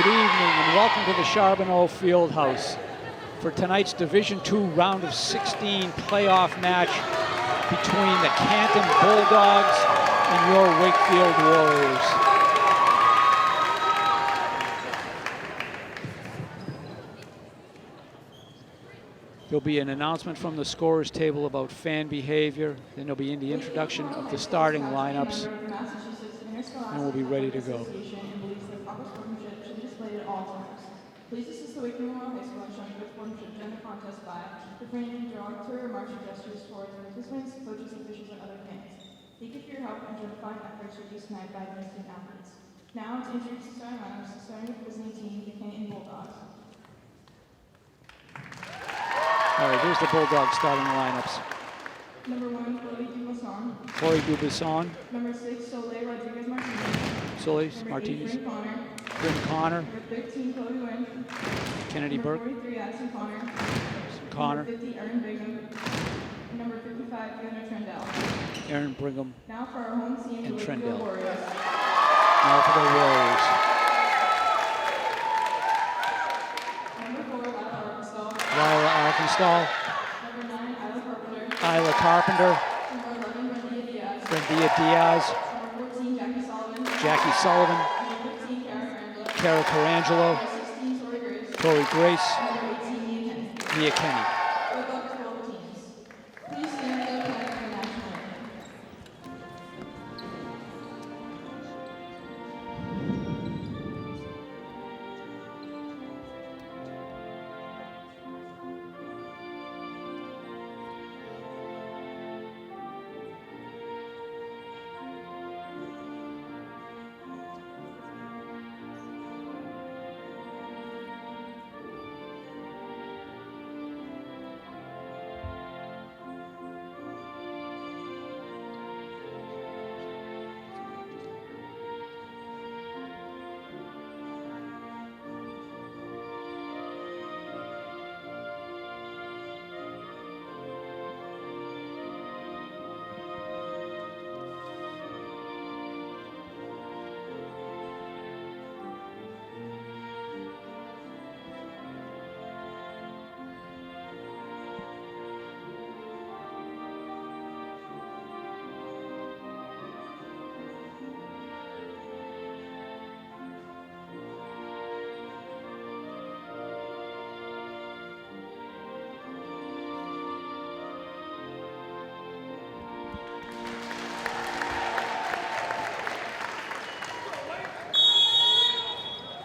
Good evening and welcome to the Charbonneau Fieldhouse for tonight's Division II round of 16 playoff match between the Canton Bulldogs and your Wakefield Warriors. There'll be an announcement from the scorers table about fan behavior. Then there'll be the introduction of the starting lineups, and we'll be ready to go. Please assist the Wakefield High School in showing good sportsmanship during the contest by refraining derogatory remarks or gestures towards participants, coaches, officials, and other fans. Thank you for your help and justifying efforts reduced tonight by the student athletes. Now to introduce the starting lineups, starting with the visiting team, the Canton Bulldogs. All right, here's the Bulldog starting lineups. Number 1, Chloe Dubasson. Chloe Dubasson. Number 6, Soleil Rodriguez Martinez. Soleil Number Martinez. 8, Bryn Connor. Bryn Connor. Number 15, Chloe Wynn. Kennedy Number Burke. 43, Addison Connor. Connor. Number 50, Erin Brigham. And number 55, Fiona Trendell. Aaron Brigham. Now for our home team, And the Wakefield Trendell. Warriors. Now for the Warriors. Number 4, Lila Arkansas. Lila Arkansas. Number 9, Isla Carpenter. Isla Carpenter. Number 11, Brendia Diaz. Brendia Diaz. Number 14, Jackie Sullivan. Jackie Sullivan. Number 15, Kara Kara Carangelo. Carangelo. Number 16, Tori Grace. Tori Grace. Number 18, Mia Kenny. Mia Kenny. Good luck to all the teams. Please stand up for the national anthem.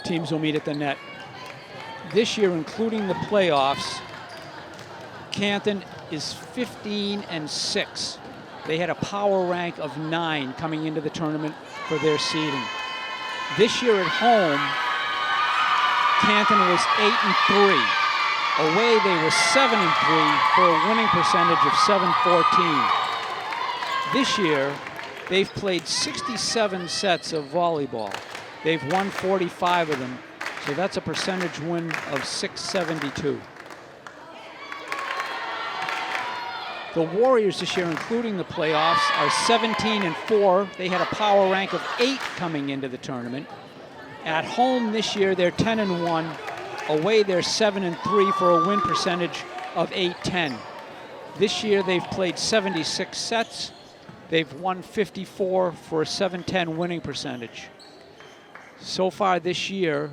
Teams will meet at the net. This year, including the playoffs, Canton is 15-6. They had a power rank of 9 coming into the tournament for their seeding. This year at home, Canton was 8-3. Away, they were 7-3 for a winning percentage of 714. This year, they've played 67 sets of volleyball. They've won 45 of them, so that's a percentage win of 672. The Warriors this year, including the playoffs, are 17-4. They had a power rank of 8 coming into the tournament. At home this year, they're 10-1. Away, they're 7-3 for a win percentage of 810. This year, they've played 76 sets. They've won 54 for a 710 winning percentage. So far this year,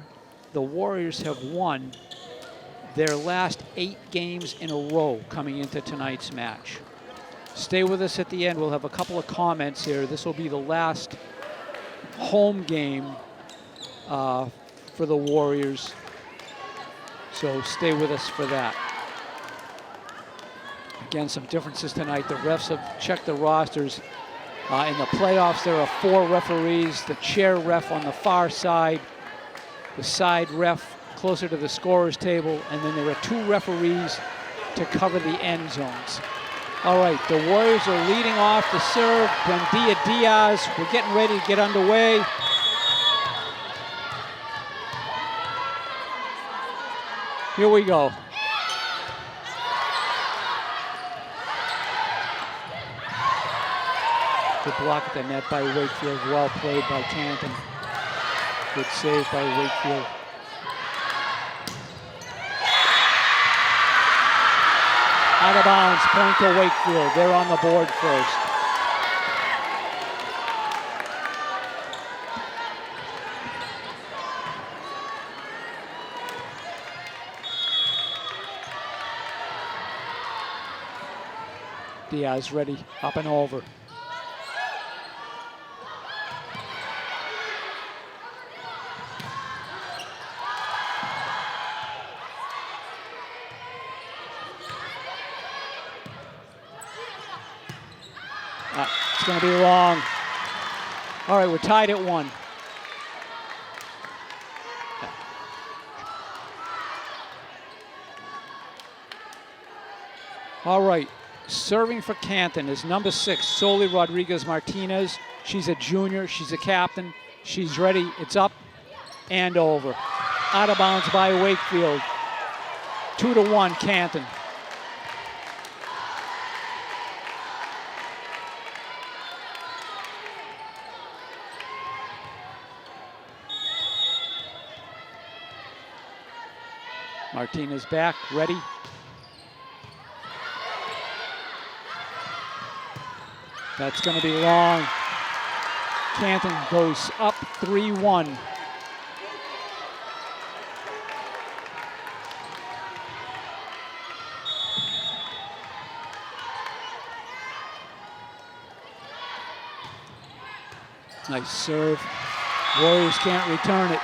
the Warriors have won their last 8 games in a row coming into tonight's match. Stay with us at the end. We'll have a couple of comments here. This will be the last home game for the Warriors, so stay with us for that. Again, some differences tonight. The refs have checked the rosters. In the playoffs, there are 4 referees, the chair ref on the far side, the side ref closer to the scorer's table, and then there are 2 referees to cover the end zones. All right, the Warriors are leading off the serve. Brendia Diaz, we're getting ready to get underway. Here we go. Good block at the net by Wakefield. Well played by Canton. Good save by Wakefield. Out of bounds, point to Wakefield. They're on the board first. Diaz ready, up and over. It's going to be long. All right, we're tied at 1. All right, serving for Canton is number 6, Soli Rodriguez-Martinez. She's a junior, she's a captain. She's ready, it's up and over. Out of bounds by Wakefield. 2-1, Canton. Martinez back, ready. That's going to be long. Canton goes up 3-1. Nice serve. Warriors can't return it.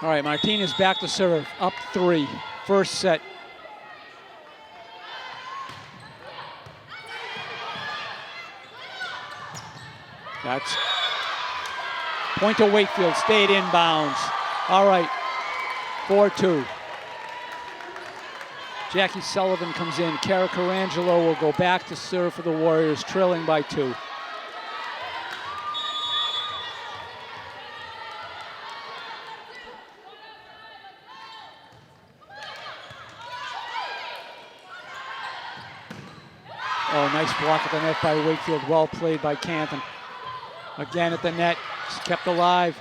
All right, Martinez back to serve, up 3, first set. That's point to Wakefield, stayed inbounds. All right, 4-2. Jackie Sullivan comes in. Cara Carangelo will go back to serve for the Warriors, trailing by 2. Oh, nice block at the net by Wakefield. Well played by Canton. Again at the net, it's kept alive.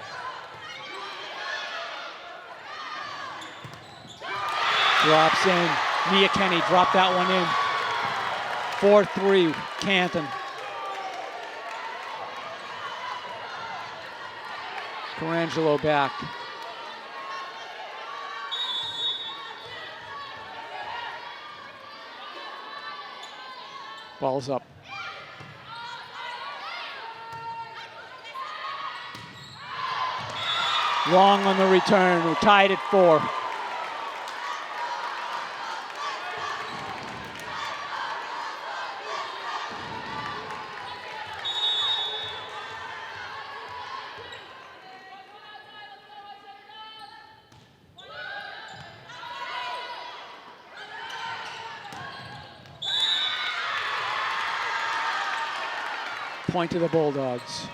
Drops in. Mia Kenny dropped that one in. 4-3, Canton. Carangelo back. Ball's up. Long on the return. We're tied at 4. Point to the Bulldogs.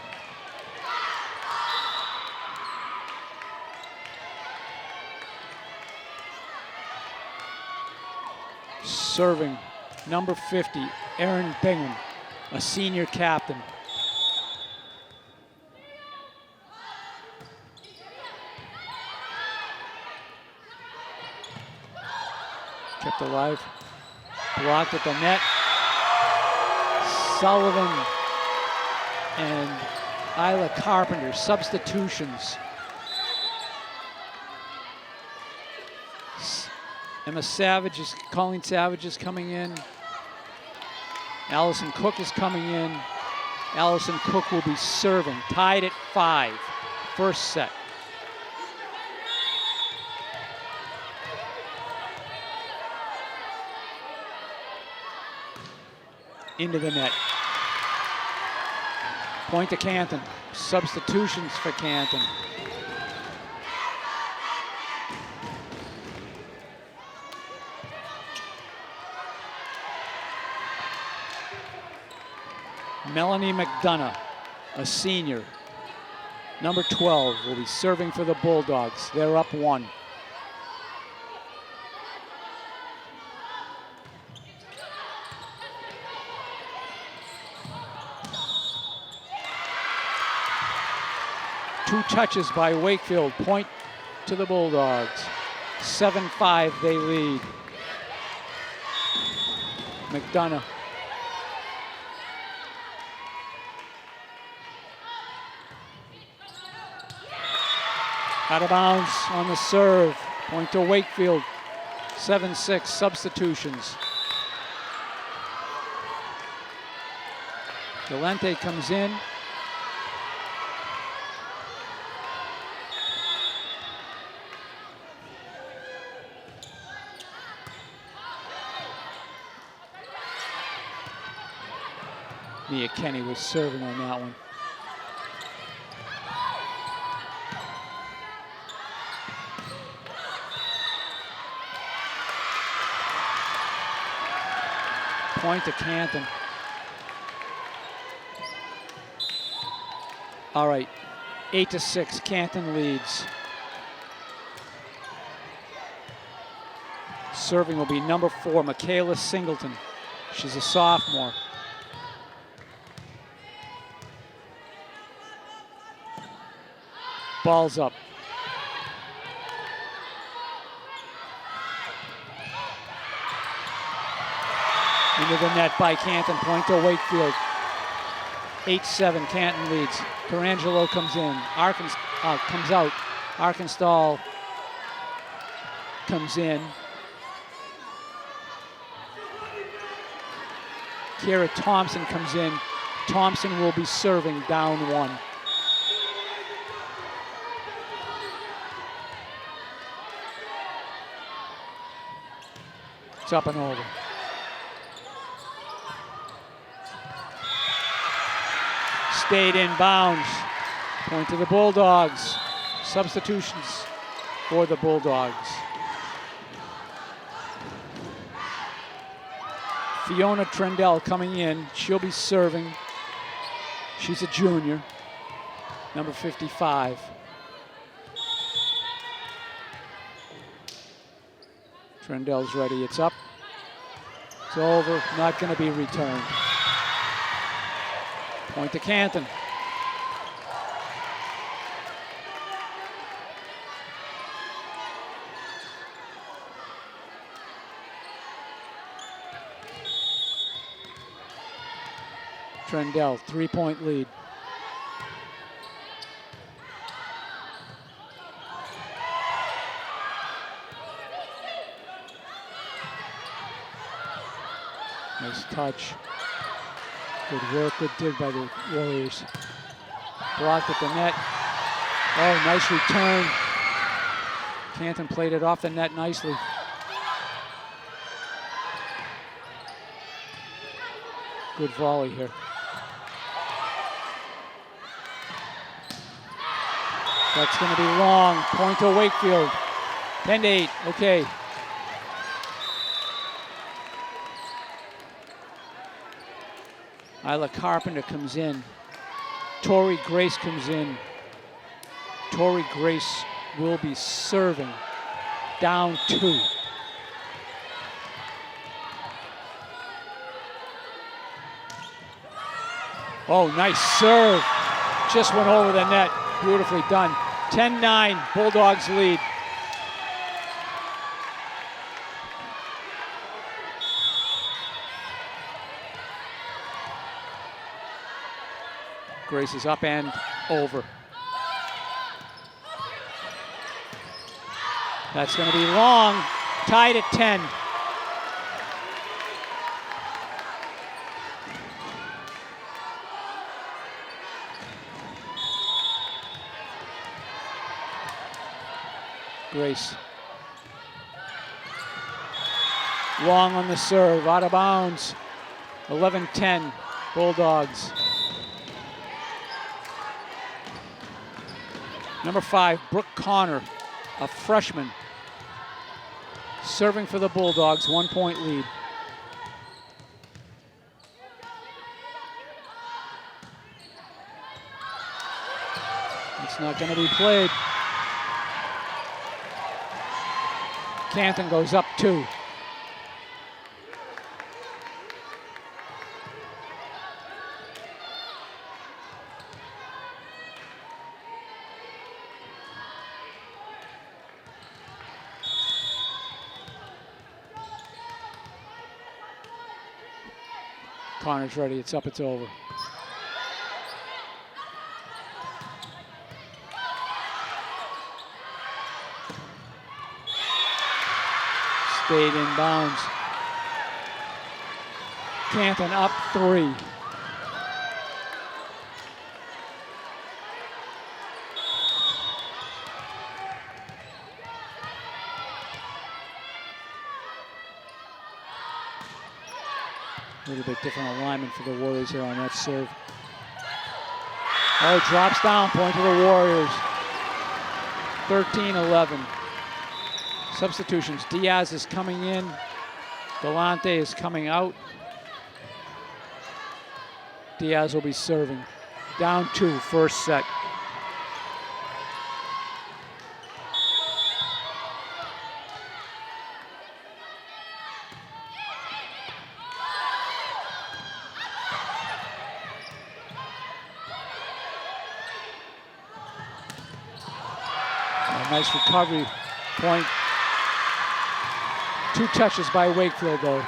Serving, number 50, Erin Bingham, a senior captain. Kept alive, blocked at the net. Sullivan and Isla Carpenter, substitutions. Emma Savage is, Colleen Savage is coming in. Allison Cook is coming in. Allison Cook will be serving, tied at 5, first set. Into the net. Point to Canton. Substitutions for Canton. Melanie McDonough, a senior. Number 12 will be serving for the Bulldogs. They're up 1. 2 touches by Wakefield. Point to the Bulldogs. 7-5 they lead. McDonough. Out of bounds on the serve. Point to Wakefield. 7-6 substitutions. Galente comes in. Mia Kenny was serving on that one. Point to Canton. All right, 8-6, Canton leads. Serving will be number 4, Michaela Singleton. She's a sophomore. Ball's up. Into the net by Canton, point to Wakefield. 8-7, Canton leads. Carangelo comes in, comes out. Arkansas comes in. Kira Thompson comes in. Thompson will be serving down 1. It's up and over. Stayed in bounds. Point to the Bulldogs. Substitutions for the Bulldogs. Fiona Trendell coming in. She'll be serving. She's a junior. Number 55. Trendell's ready. It's up. It's over. Not going to be returned. Point to Canton. Trendell, 3-point lead. Nice touch. Good work, good dig by the Warriors. Blocked at the net. Oh, nice return. Canton played it off the net nicely. Good volley here. That's going to be long. Point to Wakefield. 10-8. Okay. Isla Carpenter comes in. Tori Grace comes in. Tori Grace will be serving. Down 2. Oh, nice serve. Just went over the net. Beautifully done. 10-9, Bulldogs lead. Grace is up and over. That's going to be long. Tied at 10. Grace. Long on the serve, out of bounds. 11-10, Bulldogs. Number 5, Brooke Connor, a freshman. Serving for the Bulldogs, 1-point lead. It's not going to be played. Canton goes up 2. Connor's ready. It's up. It's over. Stayed in bounds. Canton up 3. A little bit different alignment for the Warriors here on that serve. Oh, drops down, point to the Warriors. 13-11. Substitutions. Diaz is coming in. Galante is coming out. Diaz will be serving. Down 2, first set. Nice recovery. Point. 2 touches by Wakefield, though.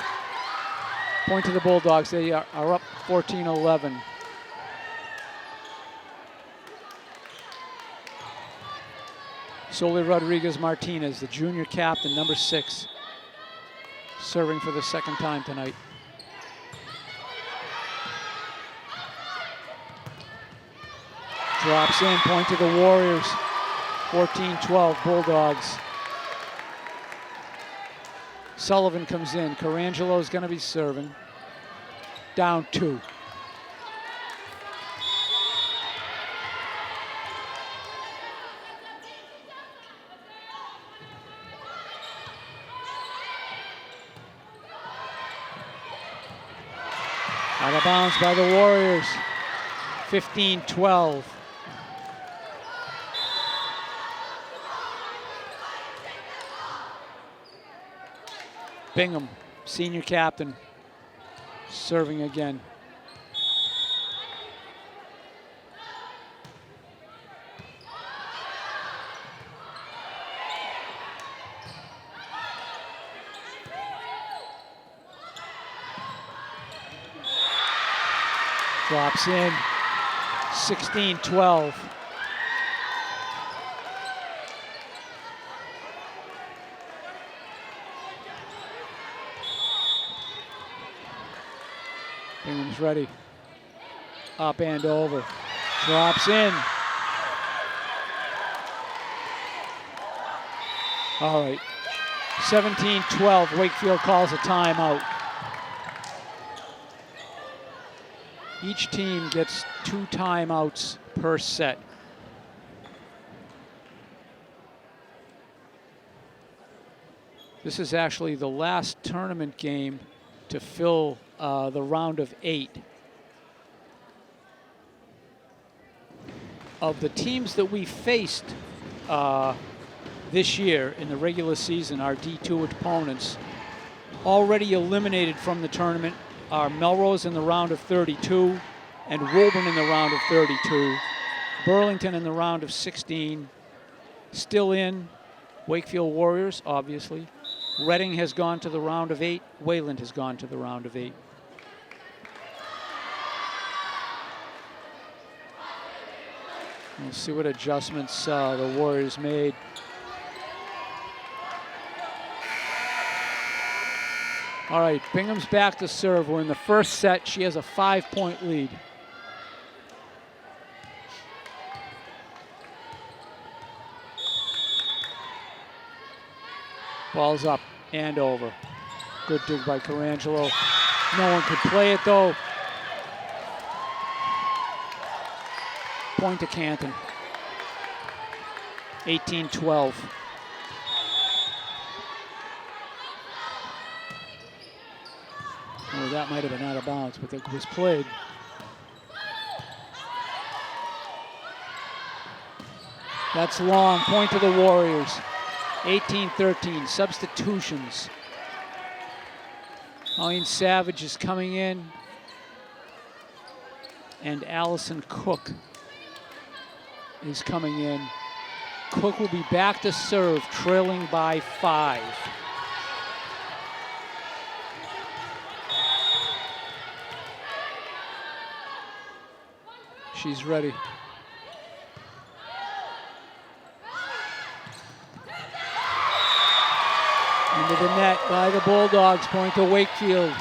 Point to the Bulldogs. They are up 14-11. Soli Rodriguez-Martinez, the junior captain, number 6, serving for the second time tonight. Drops in, point to the Warriors. 14-12 Bulldogs. Sullivan comes in. Carangelo is going to be serving. Down 2. Out of bounds by the Warriors. 15-12. Bingham, senior captain, serving again. Drops in, 16-12. Bingham's ready. Up and over. Drops in. All right. 17-12. Wakefield calls a timeout. Each team gets 2 timeouts per set. This is actually the last tournament game to fill the round of 8. Of the teams that we faced this year in the regular season, our D2 opponents, already eliminated from the tournament are Melrose in the round of 32 and Woburn in the round of 32. Burlington in the round of 16. Still in, Wakefield Warriors, obviously. Reading has gone to the round of 8. Wayland has gone to the round of 8. We'll see what adjustments the Warriors made. All right, Bingham's back to serve. We're in the first set. She has a 5-point lead. Ball's up and over. Good dig by Carangelo. No one could play it though. Point to Canton. 18-12. Oh, that might have been out of bounds, but it was played. That's long. Point to the Warriors. 18-13. Substitutions. Colleen Savage is coming in. And Allison Cook is coming in. Cook will be back to serve, trailing by 5. She's ready. Into the net by the Bulldogs, point to Wakefield.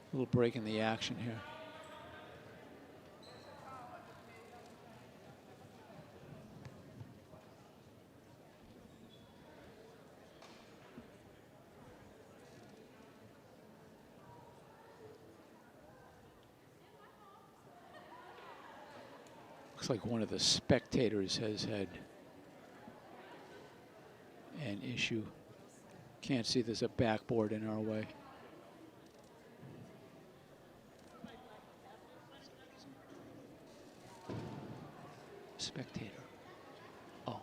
A little break in the action here. Looks like one of the spectators has had an issue. Can't see there's a backboard in our way. Spectator. Oh.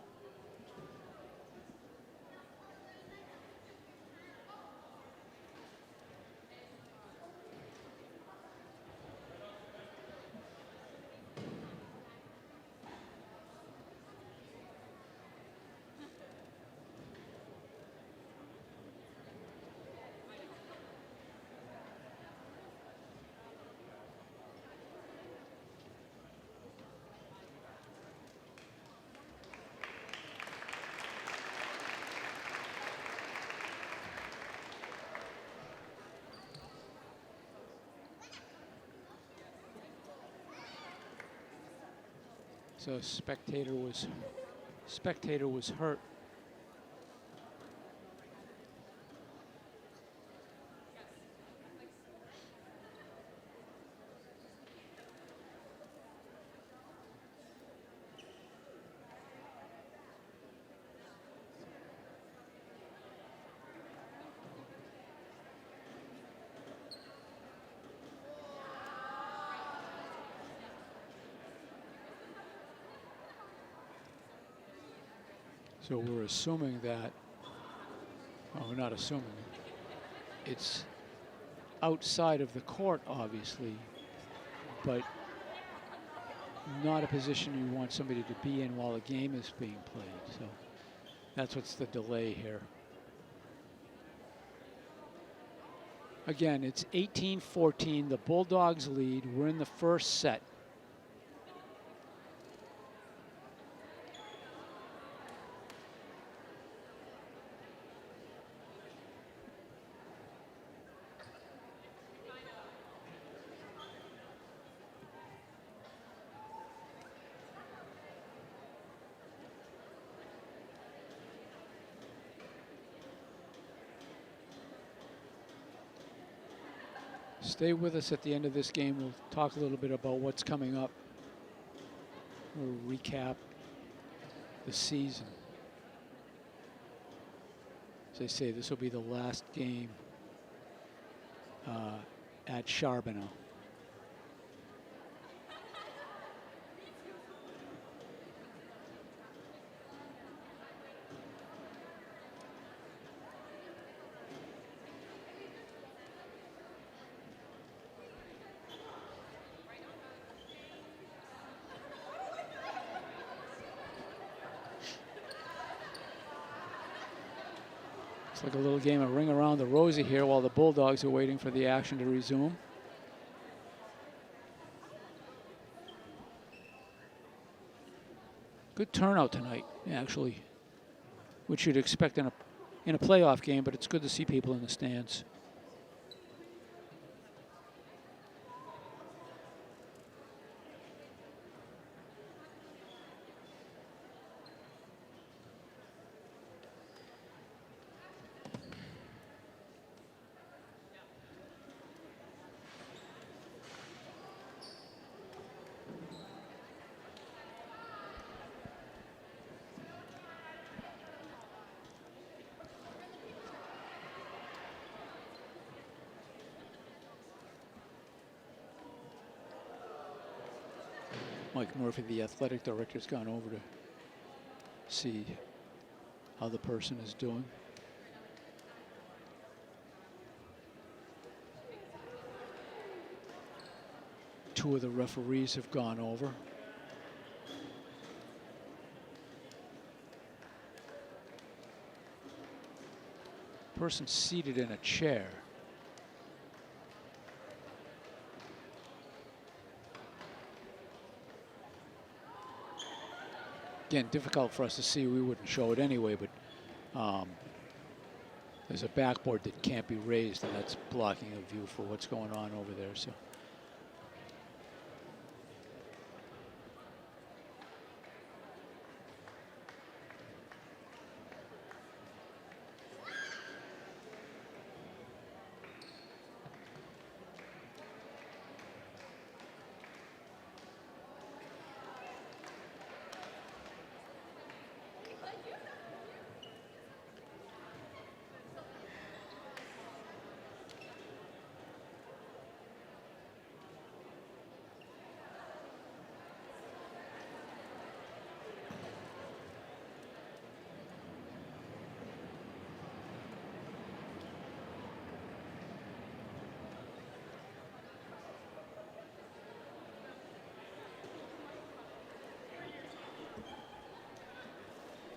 So spectator was hurt. So we're assuming that, well, we're not assuming, it's outside of the court, obviously, but not a position you want somebody to be in while a game is being played. So that's what's the delay here. Again, it's 18-14, the Bulldogs lead. We're in the first set. Stay with us at the end of this game. We'll talk a little bit about what's coming up. We'll recap the season. As I say, this will be the last game at Charbonneau. It's like a little game of ring around the rosy here while the Bulldogs are waiting for the action to resume. Good turnout tonight, actually, which you'd expect in a playoff game, but it's good to see people in the stands. Mike Murphy, the athletic director, has gone over to see how the person is doing. Two of the referees have gone over. Person seated in a chair. Again, difficult for us to see. We wouldn't show it anyway, but there's a backboard that can't be raised, and that's blocking a view for what's going on over there. So.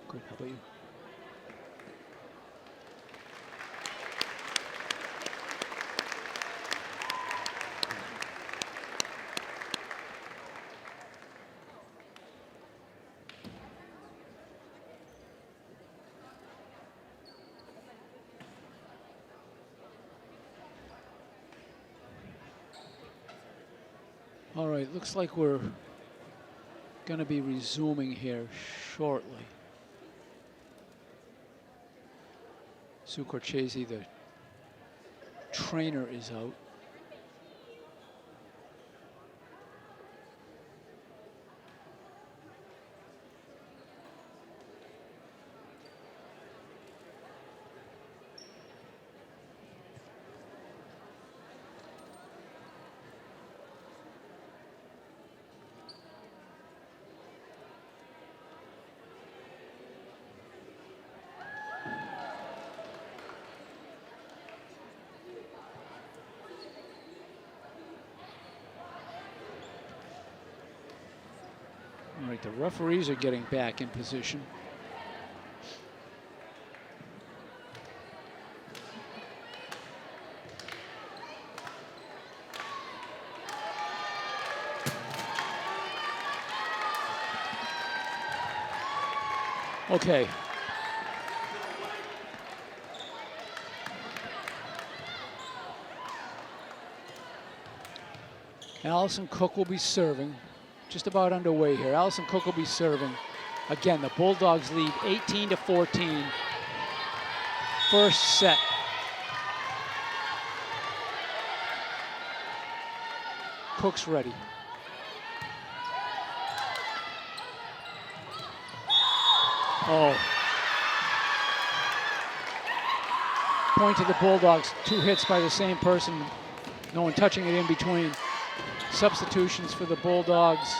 Good. How about you? All right, looks like we're going to be resuming here shortly. Sue Corchese, the trainer, is out. All right, the referees are getting back in position. Okay. Allison Cook will be serving. Just about underway here. Allison Cook will be serving. Again, the Bulldogs lead 18-14. First set. Cook's ready. Oh. Point to the Bulldogs. Two hits by the same person. No one touching it in between. Substitutions for the Bulldogs.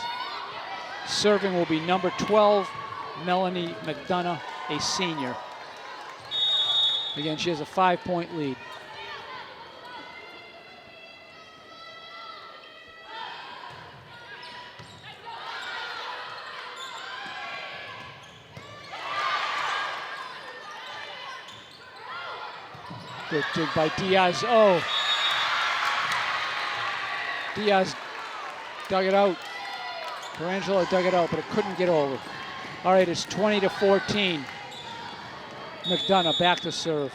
Serving will be number 12, Melanie McDonough, a senior. Again, she has a 5-point lead. Good dig by Diaz. Oh. Diaz dug it out. Perangelo dug it out, but it couldn't get over. All right, it's 20-14. McDonough back to serve.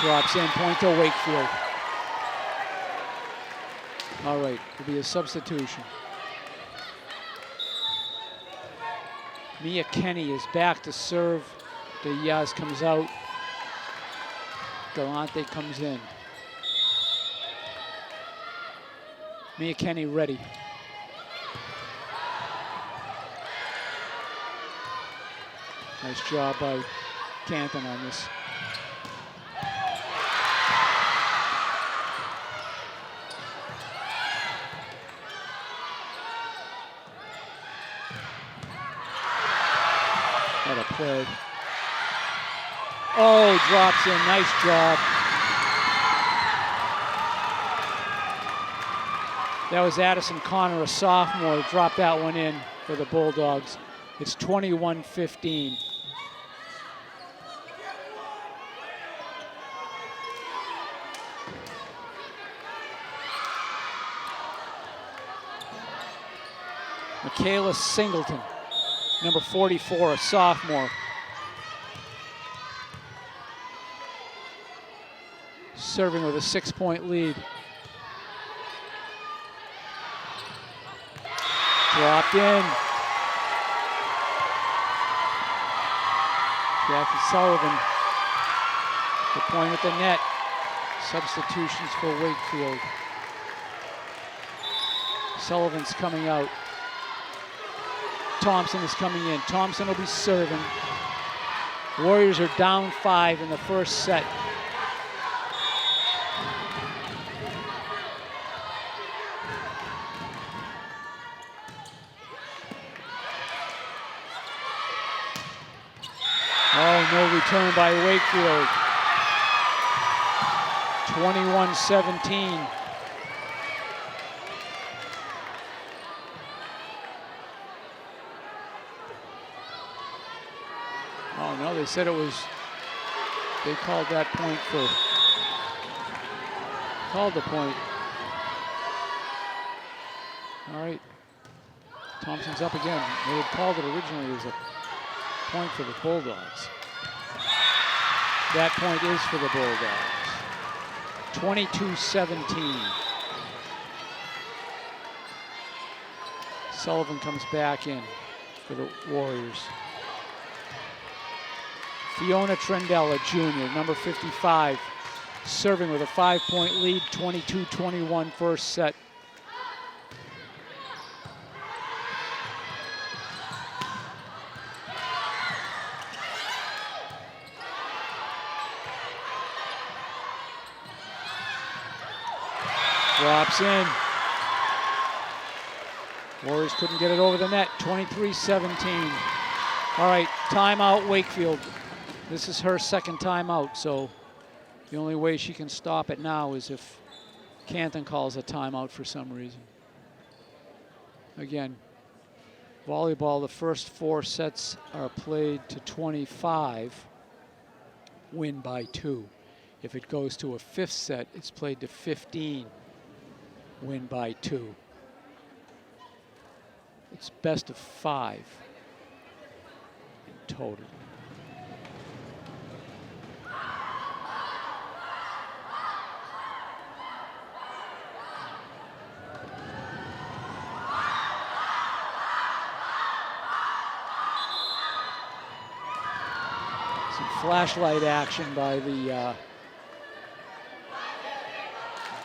Drops in, point to Wakefield. All right, it'll be a substitution. Mia Kenny is back to serve. Diaz comes out. Galante comes in. Mia Kenny ready. Nice job by Canton on this. What a play. Oh, drops in. Nice job. That was Addison Connor, a sophomore, dropped that one in for the Bulldogs. It's 21-15. Michaela Singleton, number 44, a sophomore. Serving with a 6-point lead. Dropped in. Jackie Sullivan, the point at the net. Substitutions for Wakefield. Sullivan's coming out. Thompson is coming in. Thompson will be serving. Warriors are down 5 in the first set. Oh, no return by Wakefield. 21-17. Oh, no, they said it was, they called that point for, called the point. All right, Thompson's up again. They had called it originally as a point for the Bulldogs. That point is for the Bulldogs. 22-17. Sullivan comes back in for the Warriors. Fiona Trendella, junior, number 55, serving with a 5-point lead, 22-21 first set. Drops in. Warriors couldn't get it over the net, 23-17. All right, timeout Wakefield. This is her second timeout, so the only way she can stop it now is if Canton calls a timeout for some reason. Again, volleyball, the first 4 sets are played to 25, win by 2. If it goes to a 5th set, it's played to 15, win by 2. It's best of 5 in total. Flashlight action by the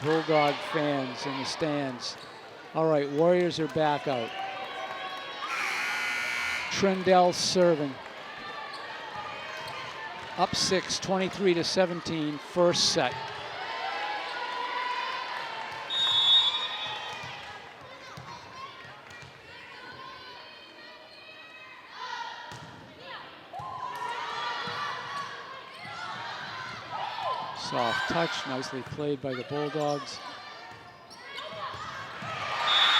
Bulldog fans in the stands. All right, Warriors are back out. Trendell serving. Up 6, 23-17, first set. Soft touch, nicely played by the Bulldogs.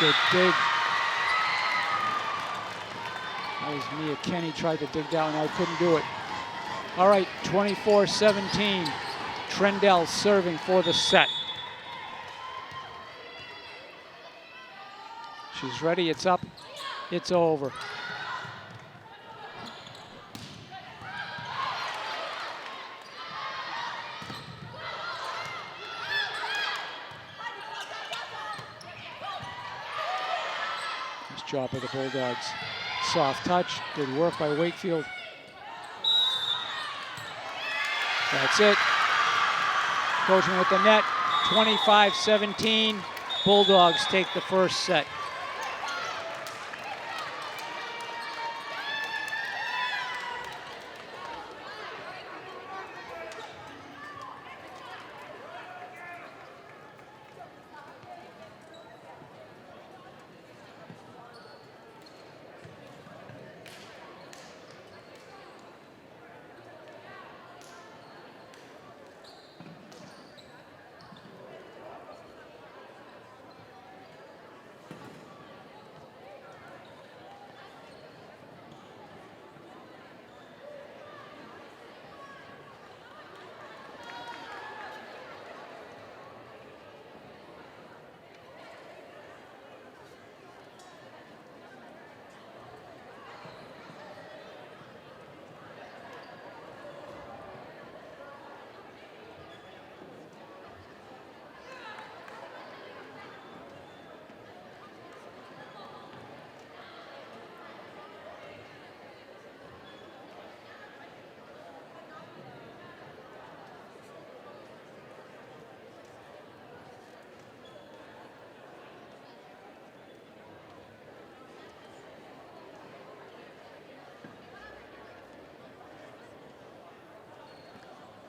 Good dig. That was Mia Kenny, tried to dig down, I couldn't do it. All right, 24-17. Trendell serving for the set. She's ready, it's up, it's over. Job of the Bulldogs. Soft touch, good work by Wakefield. That's it. Coachman with the net, 25-17. Bulldogs take the first set.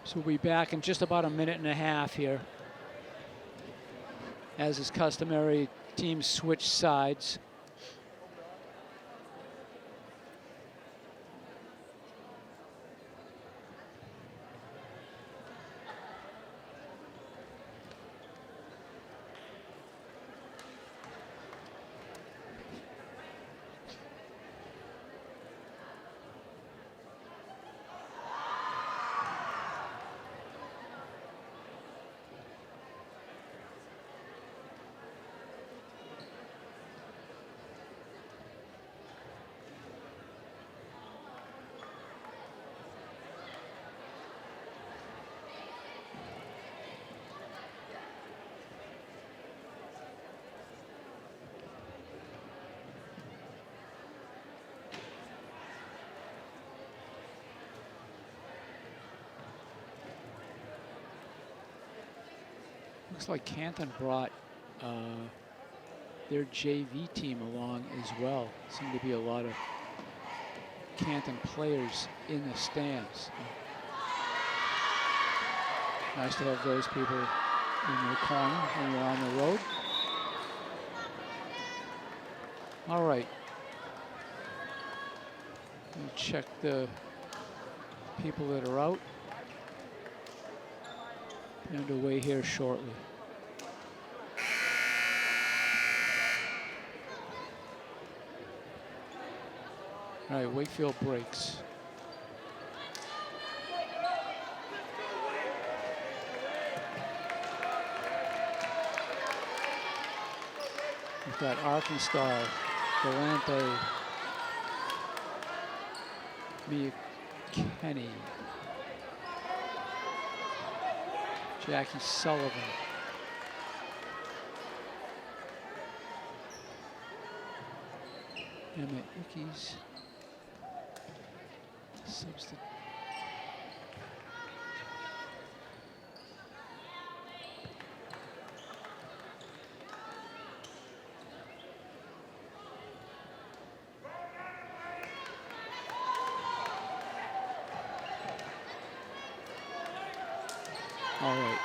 So we'll be back in just about a minute and a half here. As is customary, teams switch sides. Looks like Canton brought their JV team along as well. Seem to be a lot of Canton players in the stands. Nice to have those people in your corner when you're on the road. All right. We'll check the people that are out. Underway here shortly. All right, Wakefield breaks. We've got Arkansas, Galante, Mia Kenny, Jackie Sullivan, Emma Ickes, substitute. All right.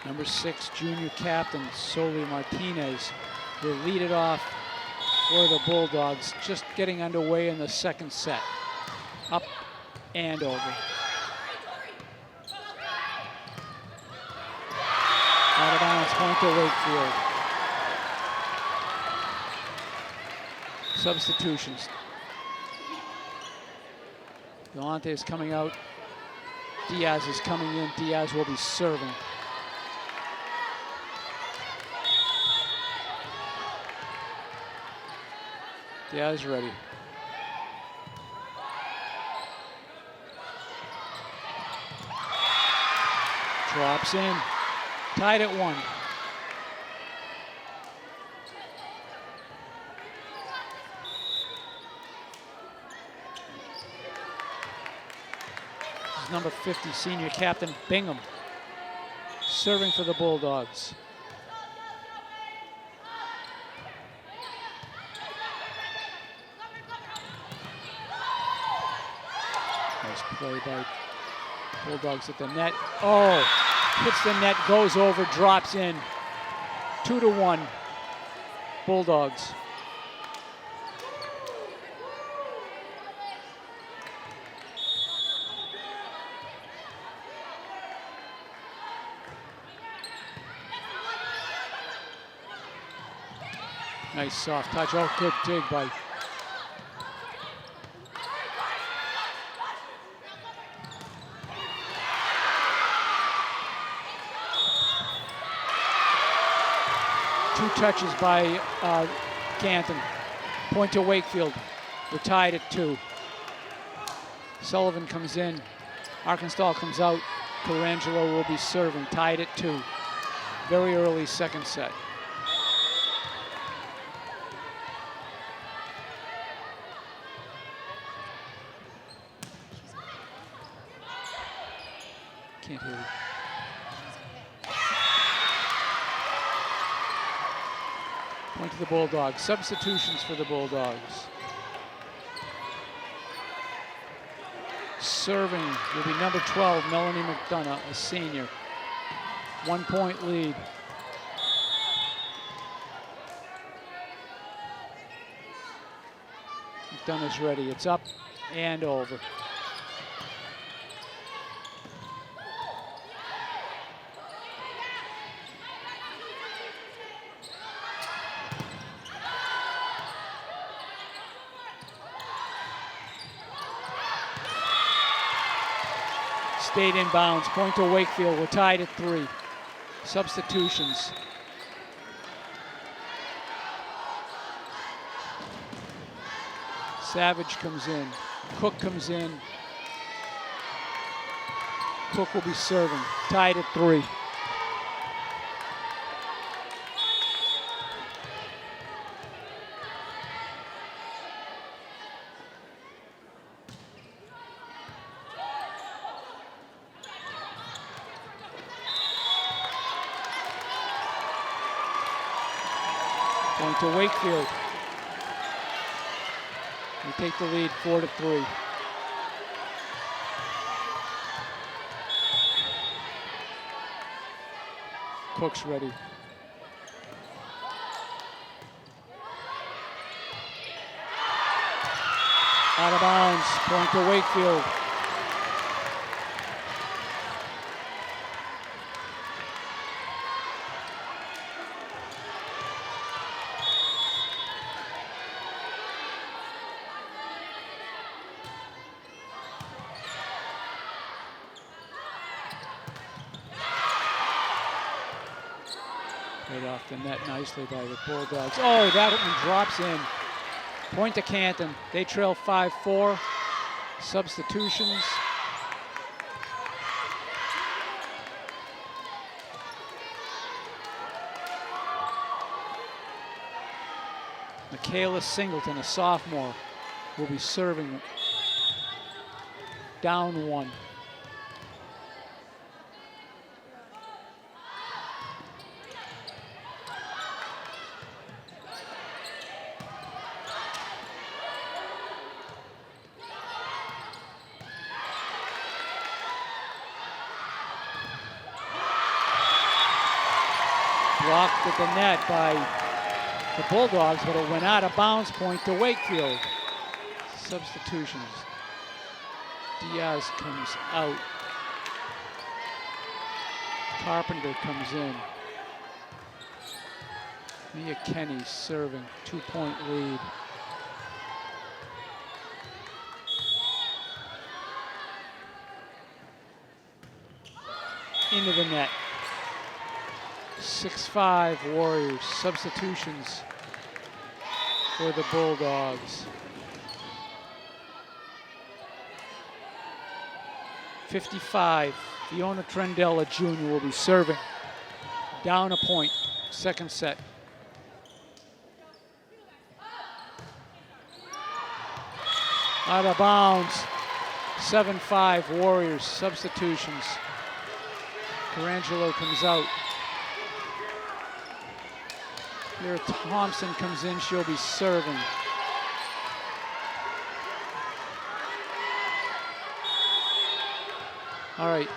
Number 6, junior captain Soli Martinez will lead it off for the Bulldogs, just getting underway in the second set. Up and over. Out of bounds, point to Wakefield. Substitutions. Galante is coming out. Diaz is coming in. Diaz will be serving. Diaz ready. Drops in. Tied at 1. This is number 50, senior captain Bingham, serving for the Bulldogs. Nice play by Bulldogs at the net. Oh, hits the net, goes over, drops in. 2-1, Bulldogs. Nice soft touch. Oh, good dig by two touches by Canton. Point to Wakefield. We're tied at 2. Sullivan comes in. Arkansas comes out. Carangelo will be serving. Tied at 2. Very early second set. Can't hear you. Point to the Bulldogs. Substitutions for the Bulldogs. Serving will be number 12, Melanie McDonough, a senior. 1 point lead. McDonough's ready. It's up and over. Stayed in bounds. Point to Wakefield. We're tied at 3. Substitutions. Savage comes in. Cook comes in. Cook will be serving. Tied at 3. Point to Wakefield. We take the lead 4-3. Cook's ready. Out of bounds. Point to Wakefield. Right off the net nicely by the Bulldogs. Oh, that one drops in. Point to Canton. They trail 5-4. Substitutions. Michaela Singleton, a sophomore, will be serving. Down 1. Blocked at the net by the Bulldogs, but it went out of bounds. Point to Wakefield. Substitutions. Diaz comes out. Carpenter comes in. Mia Kenny serving. 2-point lead. Into the net. 6-5 Warriors. Substitutions for the Bulldogs. 55, Fiona Trendella Jr. will be serving. Down a point, second set. Out of bounds, 7-5 Warriors. Substitutions. Carangelo comes out. Here Thompson comes in, she'll be serving. All right,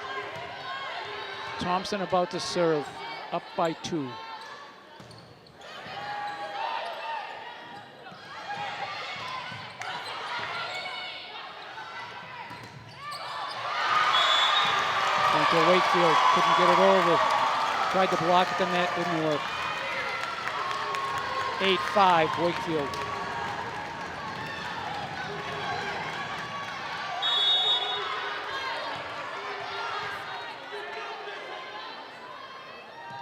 Thompson about to serve, up by 2. Point to Wakefield, couldn't get it over. Tried to block at the net, didn't work. 8-5 Wakefield.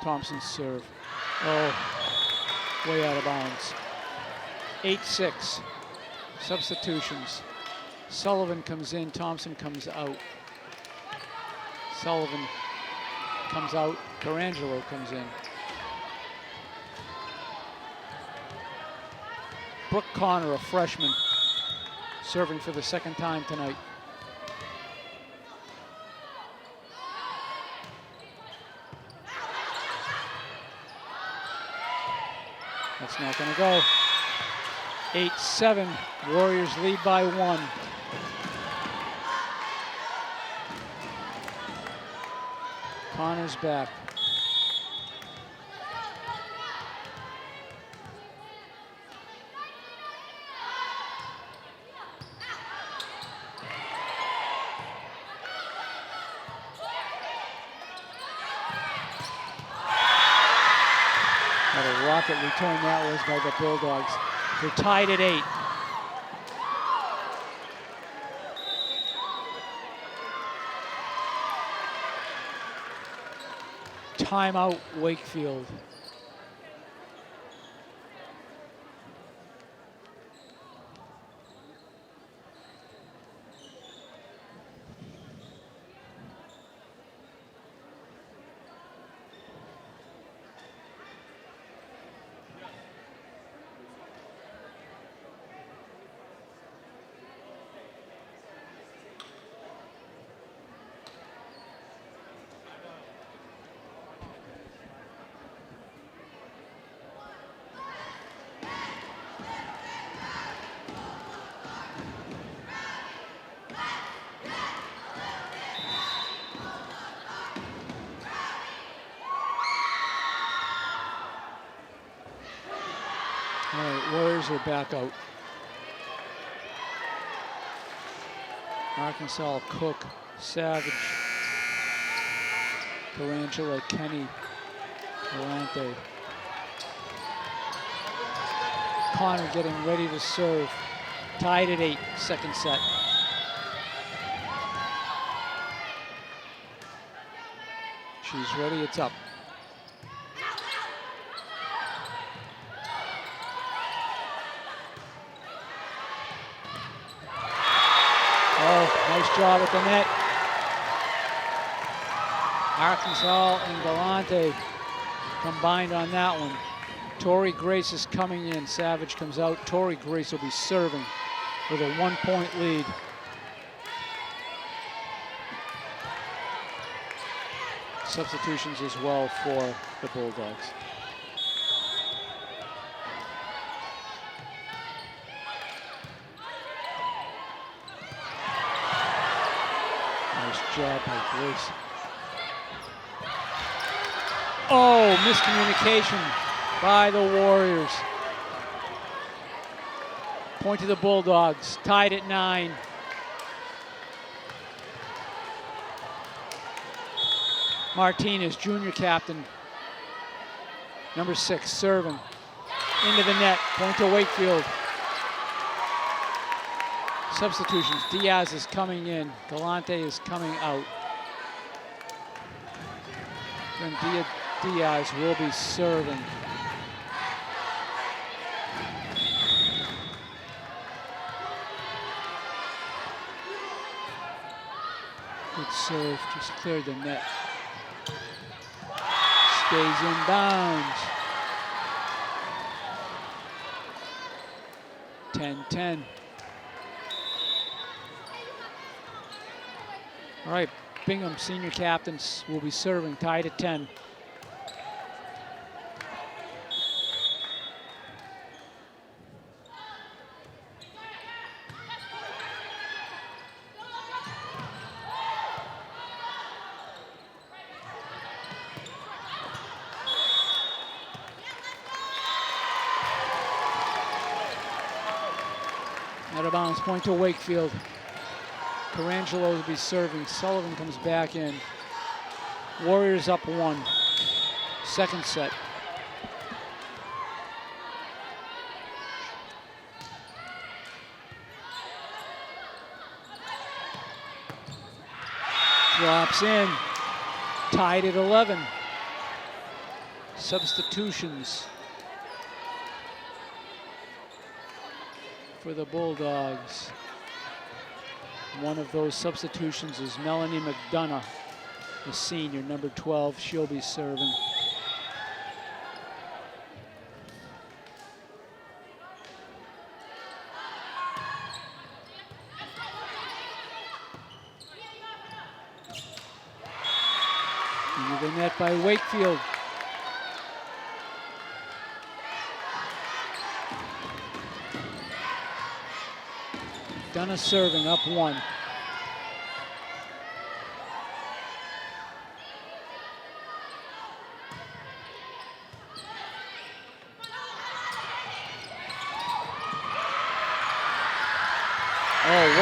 Thompson's serve. Oh, way out of bounds. 8-6. Substitutions. Sullivan comes in, Thompson comes out. Sullivan comes out, Carangelo comes in. Brooke Connor, a freshman, serving for the second time tonight. That's not gonna go. 8-7, Warriors lead by 1. Connor's back. What a rocket return that was by the Bulldogs. They're tied at 8. Timeout, Wakefield. All right, Warriors are back out. Arkansas, Cook, Savage, Tarantula, Kenny, Galante. Connor getting ready to serve. Tied at 8, second set. She's ready, it's up. Oh, nice job at the net. Arkansas and Galante combined on that one. Tori Grace is coming in. Savage comes out. Tori Grace will be serving with a 1-point lead. Substitutions as well for the Bulldogs. Nice job by Grace. Oh, miscommunication by the Warriors. Point to the Bulldogs, tied at 9. Martinez, junior captain, number 6, serving. Into the net, point to Wakefield. Substitutions, Diaz is coming in, Galante is coming out. Then Diaz will be serving. Good serve, just cleared the net. Stays in bounds. 10-10. All right, Bingham, senior captains, will be serving, tied at 10. Out of bounds, point to Wakefield. Carangelo will be serving. Sullivan comes back in. Warriors up 1. Second set. Drops in. Tied at 11. Substitutions for the Bulldogs. One of those substitutions is Melanie McDonough, the senior, number 12. She'll be serving. Into the net by Wakefield. McDonough serving, up 1.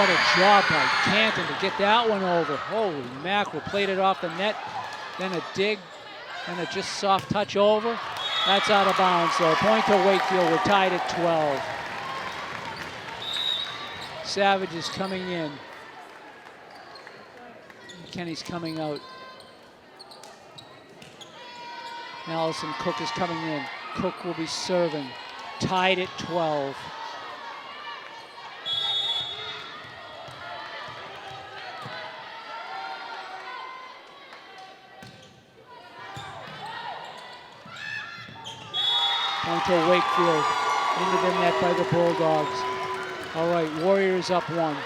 what a job by Canton to get that one over. Holy mackerel, played it off the net, then a dig, and a just soft touch over. That's out of bounds, so point to Wakefield. We're tied at 12. Savage is coming in. Kenny's coming out. Allison Cook is coming in. Cook will be serving. Tied at 12. Point to Wakefield. Into the net by the Bulldogs. All right, Warriors up 1.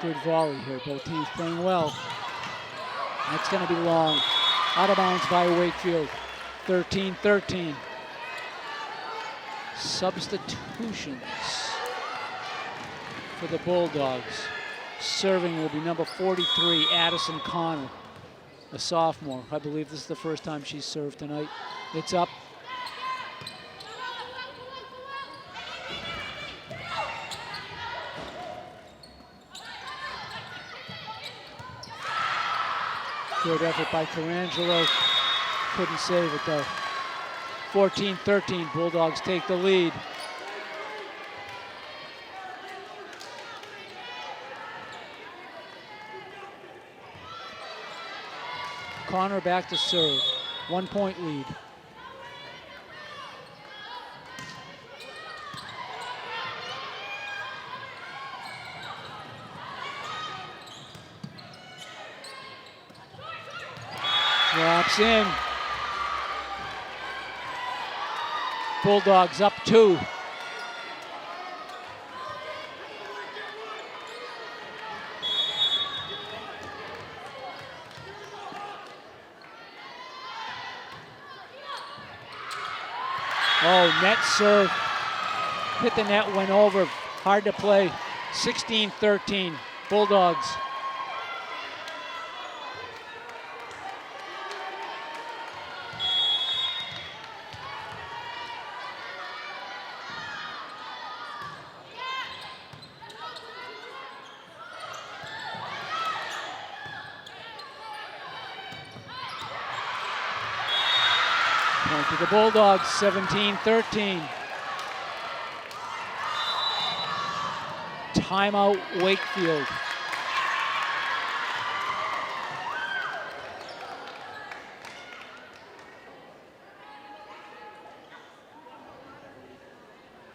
Good volley here. Both teams playing well. That's going to be long. Out of bounds by Wakefield. 13-13. Substitutions for the Bulldogs. Serving will be number 43, Addison Connor, a sophomore. I believe this is the first time she's served tonight. It's up. Good effort by Carangelo. Couldn't save it though. 14-13, Bulldogs take the lead. Connor back to serve. 1 point lead. Drops in. Bulldogs up 2. Oh, net serve. Hit the net, went over. Hard to play. 16-13, Bulldogs. Point to the Bulldogs, 17-13. Timeout, Wakefield.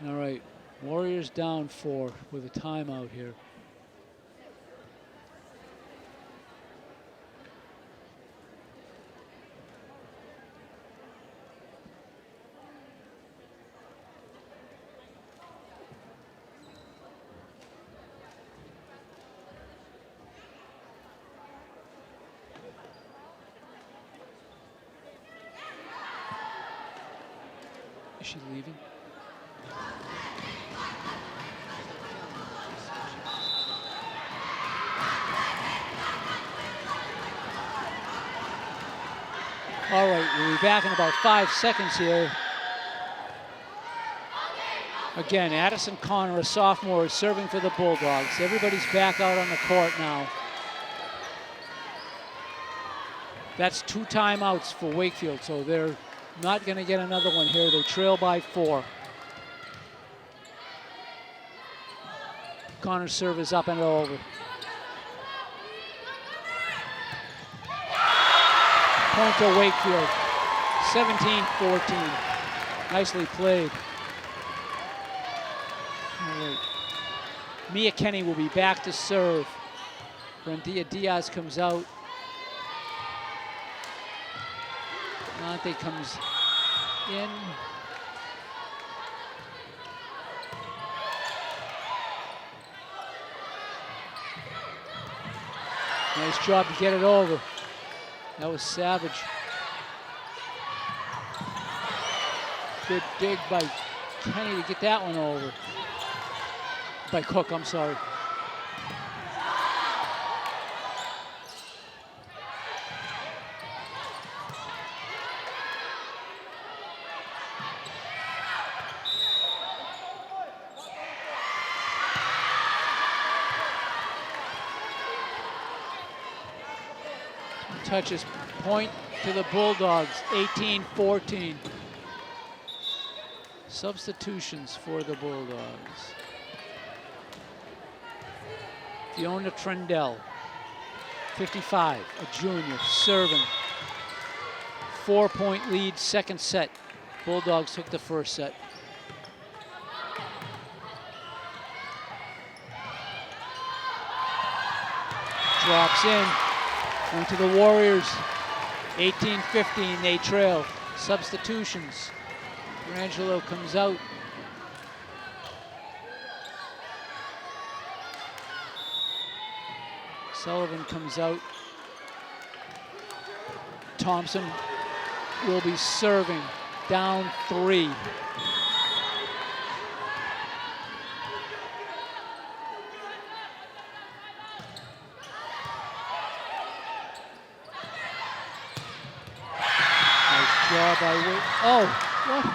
All right, Warriors down 4 with a timeout here. Is she leaving? All right, we'll be back in about 5 seconds here. Again, Addison Connor, a sophomore, is serving for the Bulldogs. Everybody's back out on the court now. That's 2 timeouts for Wakefield, so they're not going to get another one here. They trail by 4. Connor's serve is up and over. Point to Wakefield. 17-14. Nicely played. All right. Mia Kenny will be back to serve. Brandia Diaz comes out. Monte comes in. Nice job to get it over. That was Savage. Good dig by Kenny to get that one over. By Cook, I'm sorry. Touches, point to the Bulldogs, 18-14. Substitutions for the Bulldogs. Fiona Trendell, 55, a junior, serving. 4-point lead, second set. Bulldogs took the first set. Drops in. Point to the Warriors, 18-15, they trail. Substitutions. Grangelo comes out. Sullivan comes out. Thompson will be serving, down 3. Job by what?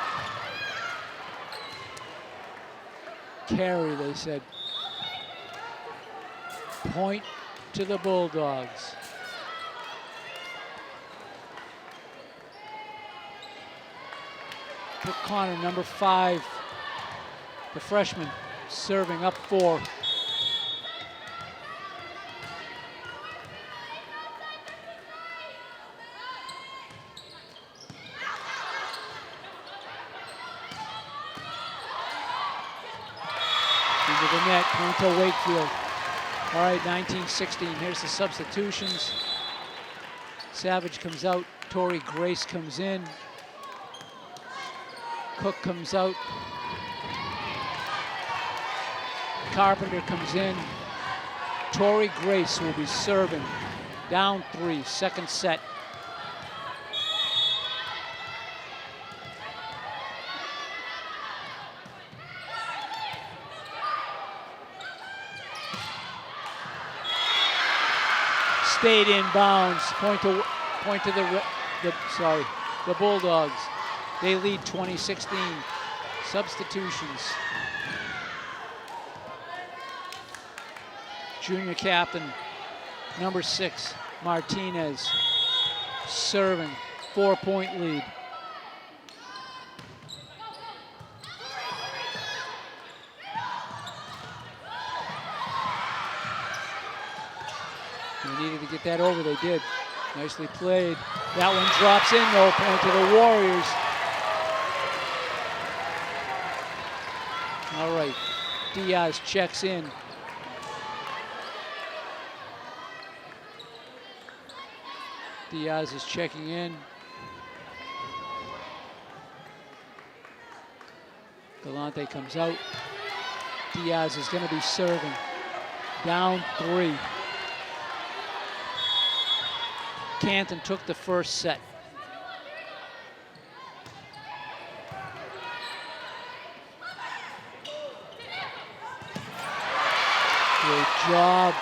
Carry, they said. Point to the Bulldogs. Brooke Connor, number 5, the freshman, serving up 4. Into the net, point to Wakefield. All right, 19-16, here's the substitutions. Savage comes out, Tori Grace comes in. Cook comes out. Carpenter comes in. Tori Grace will be serving. Down 3, second set. Stayed in bounds. Point to the Bulldogs. They lead 20-16. Substitutions. Junior captain, number 6, Martinez, serving, 4-point lead. They needed to get that over, they did. Nicely played. That one drops in though, point to the Warriors. All right, Diaz checks in. Diaz is checking in. Galante comes out. Diaz is going to be serving. Down 3. Canton took the first set. Great job.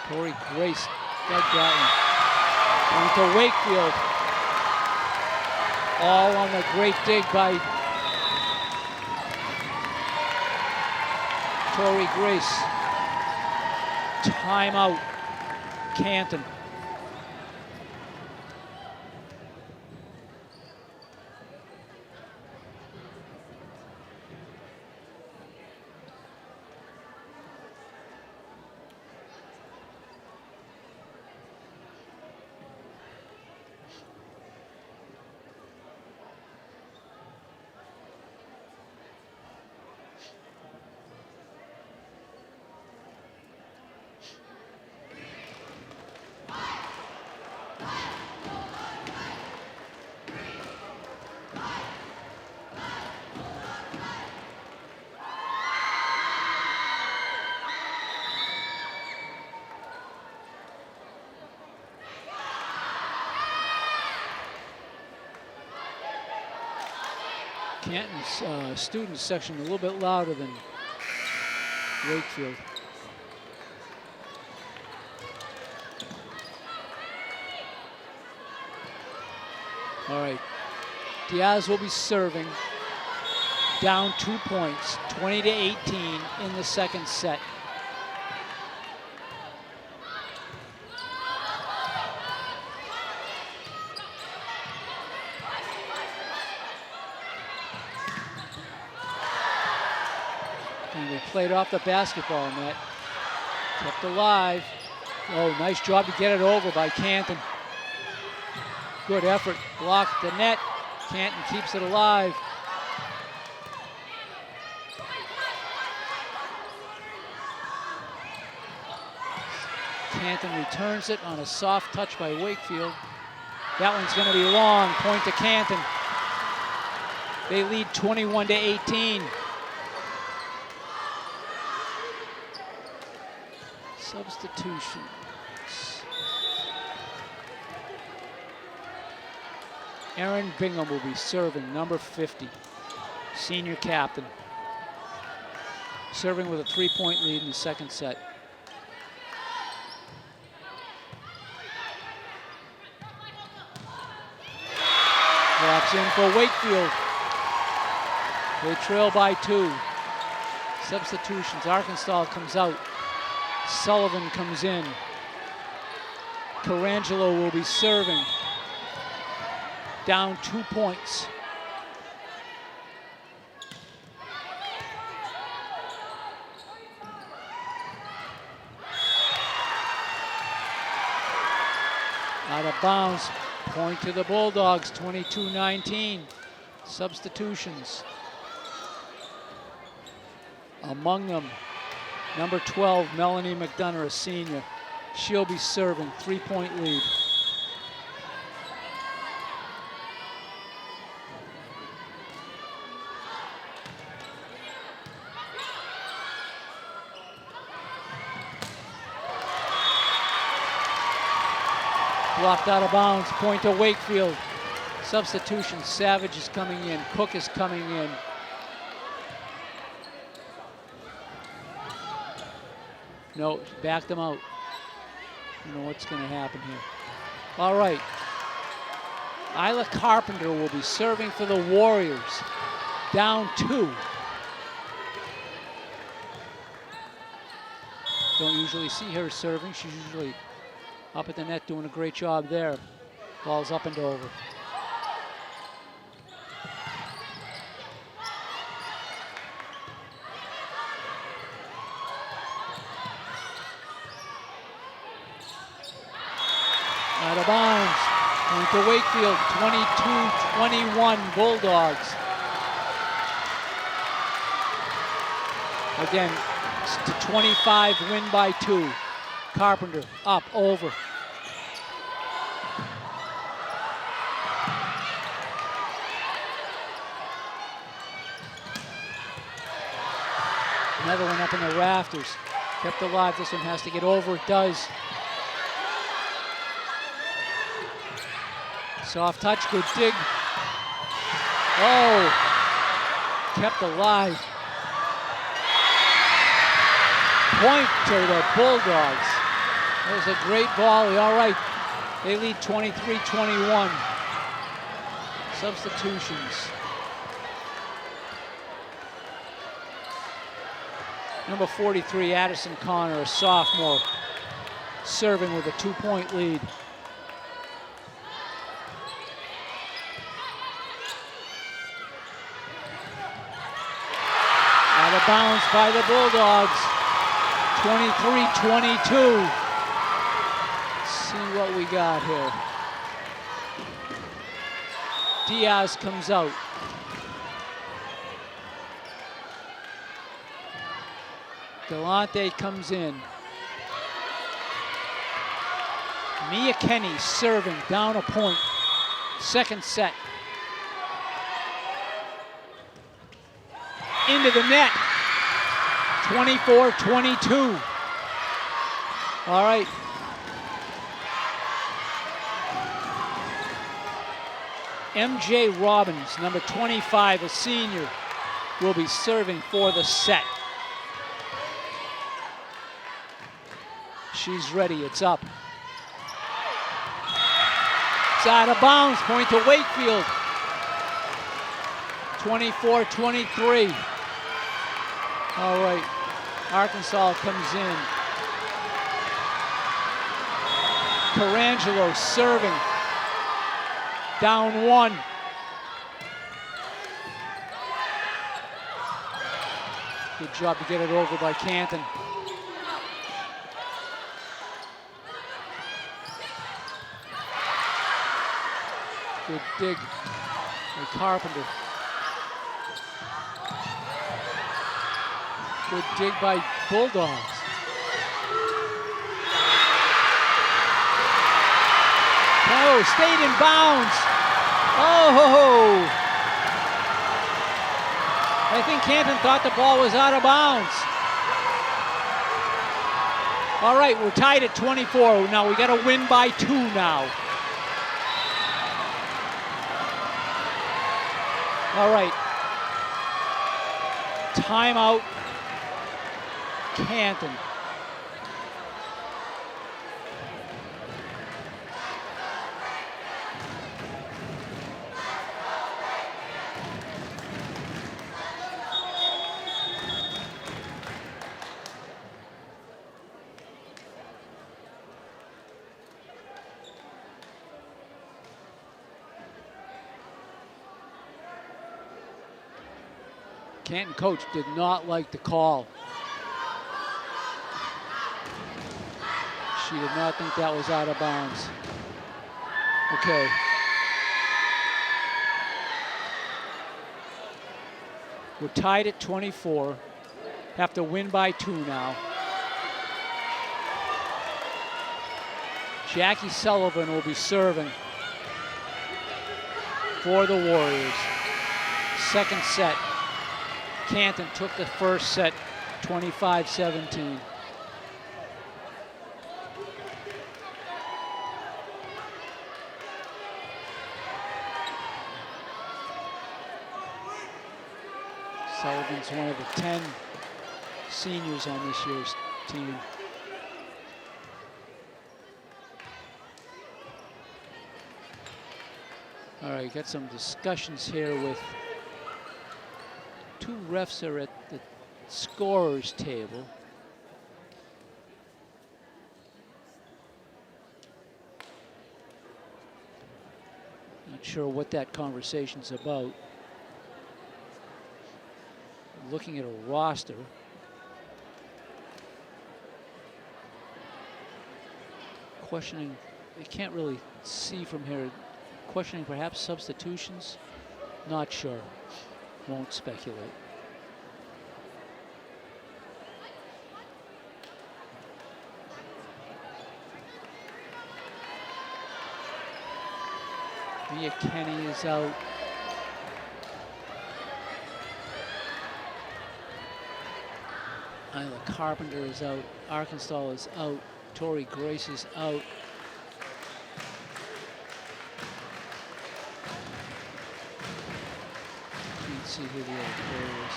Tori Grace got that one. Point to Wakefield. All on the great dig by Tori Grace. Timeout, Canton. Canton's student section a little bit louder than Wakefield. All right, Diaz will be serving, down 2 points, 20-18 in the second set. And they played off the basketball net, kept alive. Oh, nice job to get it over by Canton. Good effort, blocked the net. Canton keeps it alive. Canton returns it on a soft touch by Wakefield. That one's going to be long, point to Canton. They lead 21-18. Substitutions. Aaron Bingham will be serving, number 50, senior captain. Serving with a 3-point lead in the second set. Drops in for Wakefield. They trail by 2. Substitutions, Arkansas comes out. Sullivan comes in. Carangelo will be serving. Down 2 points. Out of bounds, point to the Bulldogs, 22-19. Substitutions. Among them, number 12, Melanie McDonough, a senior. She'll be serving, 3-point lead. Blocked out of bounds, point to Wakefield. Substitution, Savage is coming in, Cook is coming in. No, back them out. You know what's going to happen here. All right. Isla Carpenter will be serving for the Warriors. Down 2. Don't usually see her serving. She's usually up at the net doing a great job there. Ball's up and over. Out of bounds. Point to Wakefield, 22-21 Bulldogs. Again, it's to 25, win by 2. Carpenter up, over. Another one up in the rafters. Kept alive. This one has to get over. It does. Soft touch, good dig. Oh, kept alive. Point to the Bulldogs. That was a great volley. All right, they lead 23-21. Substitutions. Number 43, Addison Connor, a sophomore, serving with a 2-point lead. Out of bounds by the Bulldogs. 23-22. See what we got here. Diaz comes out. Galante comes in. Mia Kenny serving, down a point. Second set. Into the net. 24-22. All right. MJ Robbins, number 25, a senior, will be serving for the set. She's ready, it's up. It's out of bounds, point to Wakefield. 24-23. All right, Arkansas comes in. Carangelo serving. Down 1. Good job to get it over by Canton. Good dig by Carpenter. Good dig by Bulldogs. Oh, stayed in bounds. Oh! I think Canton thought the ball was out of bounds. All right, we're tied at 24. Now we got to win by 2 now. All right. Timeout. Canton. Canton coach did not like the call. She did not think that was out of bounds. Okay. We're tied at 24. Have to win by 2 now. Jackie Sullivan will be serving for the Warriors. Second set. Canton took the first set, 25-17. Sullivan's one of the 10 seniors on this year's team. All right, got some discussions here with 2 refs are at the scorer's table. Not sure what that conversation's about. Looking at a roster. Questioning, you can't really see from here. Questioning perhaps substitutions? Not sure. Won't speculate. Mia Kenny is out. Isla Carpenter is out. Arkansas is out. Tori Grace is out. Can't see who the other player is.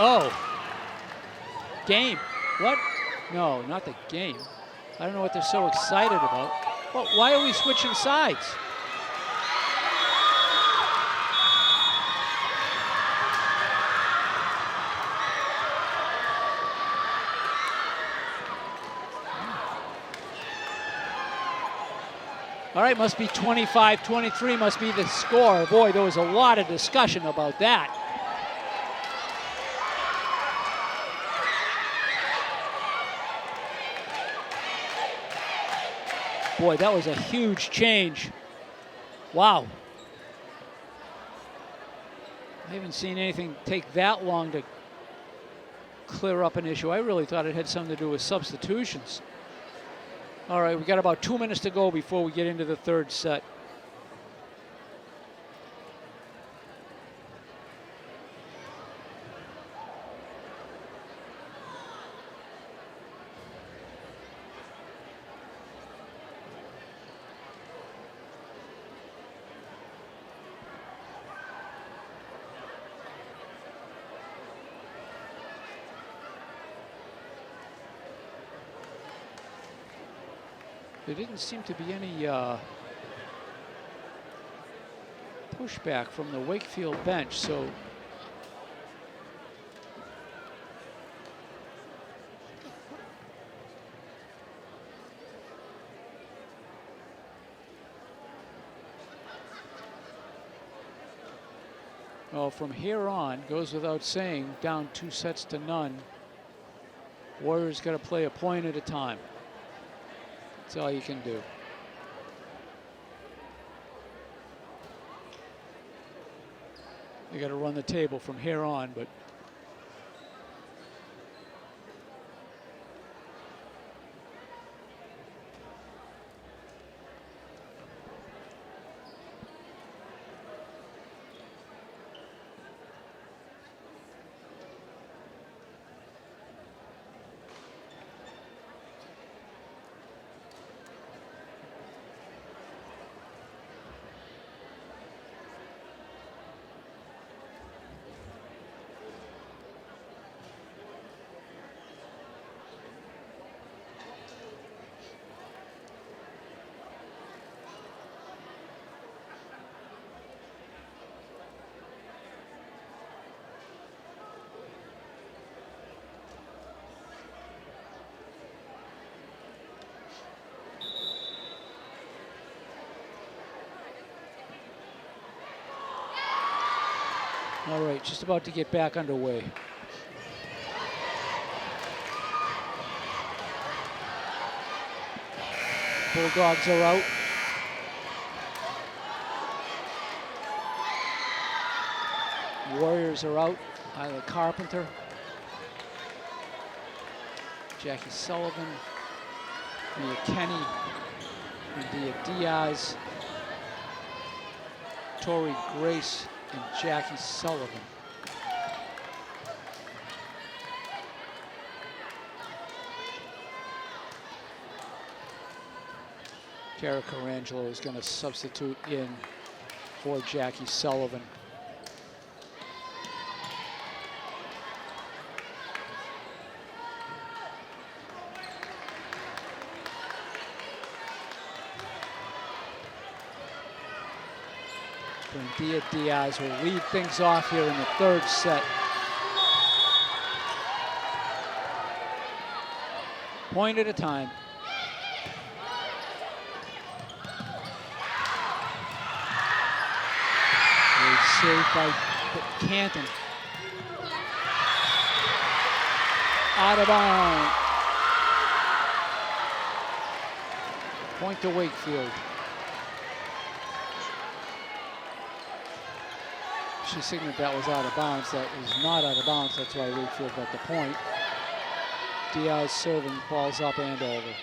Oh, game. What? No, not the game. I don't know what they're so excited about. Well, why are we switching sides? All right, must be 25-23, must be the score. Boy, there was a lot of discussion about that. Boy, that was a huge change. Wow. I haven't seen anything take that long to clear up an issue. I really thought it had something to do with substitutions. All right, we got about 2 minutes to go before we get into the third set. There didn't seem to be any pushback from the Wakefield bench, so well, from here on, goes without saying, down 2 sets to none. Warriors got to play a point at a time. That's all you can do. They got to run the table from here on, but all right, just about to get back underway. Bulldogs are out. Warriors are out. Isla Carpenter, Jackie Sullivan, Mia Kenny, Medea Diaz, Tori Grace, and Jackie Sullivan. Kara Carangelo is going to substitute in for Jackie Sullivan. Medea Diaz will lead things off here in the third set. Point at a time. Great save by Canton. Out of bounds. Point to Wakefield. She signaled that was out of bounds. That was not out of bounds. That's why Wakefield got the point. Diaz serving, falls up and over.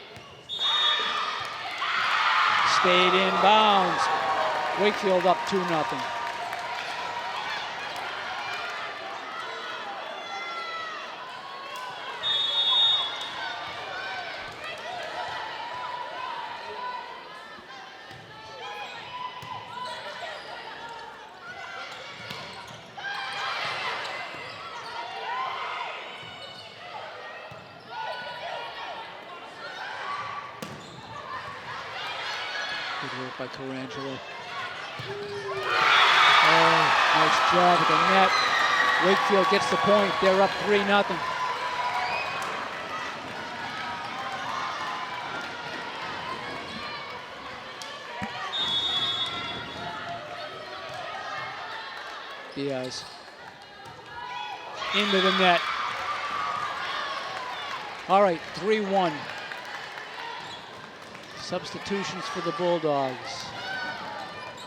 Stayed in bounds. Wakefield up 2-0. Good work by Carangelo. Oh, nice job at the net. Wakefield gets the point. They're up 3-0. Diaz into the net. All right, 3-1. Substitutions for the Bulldogs.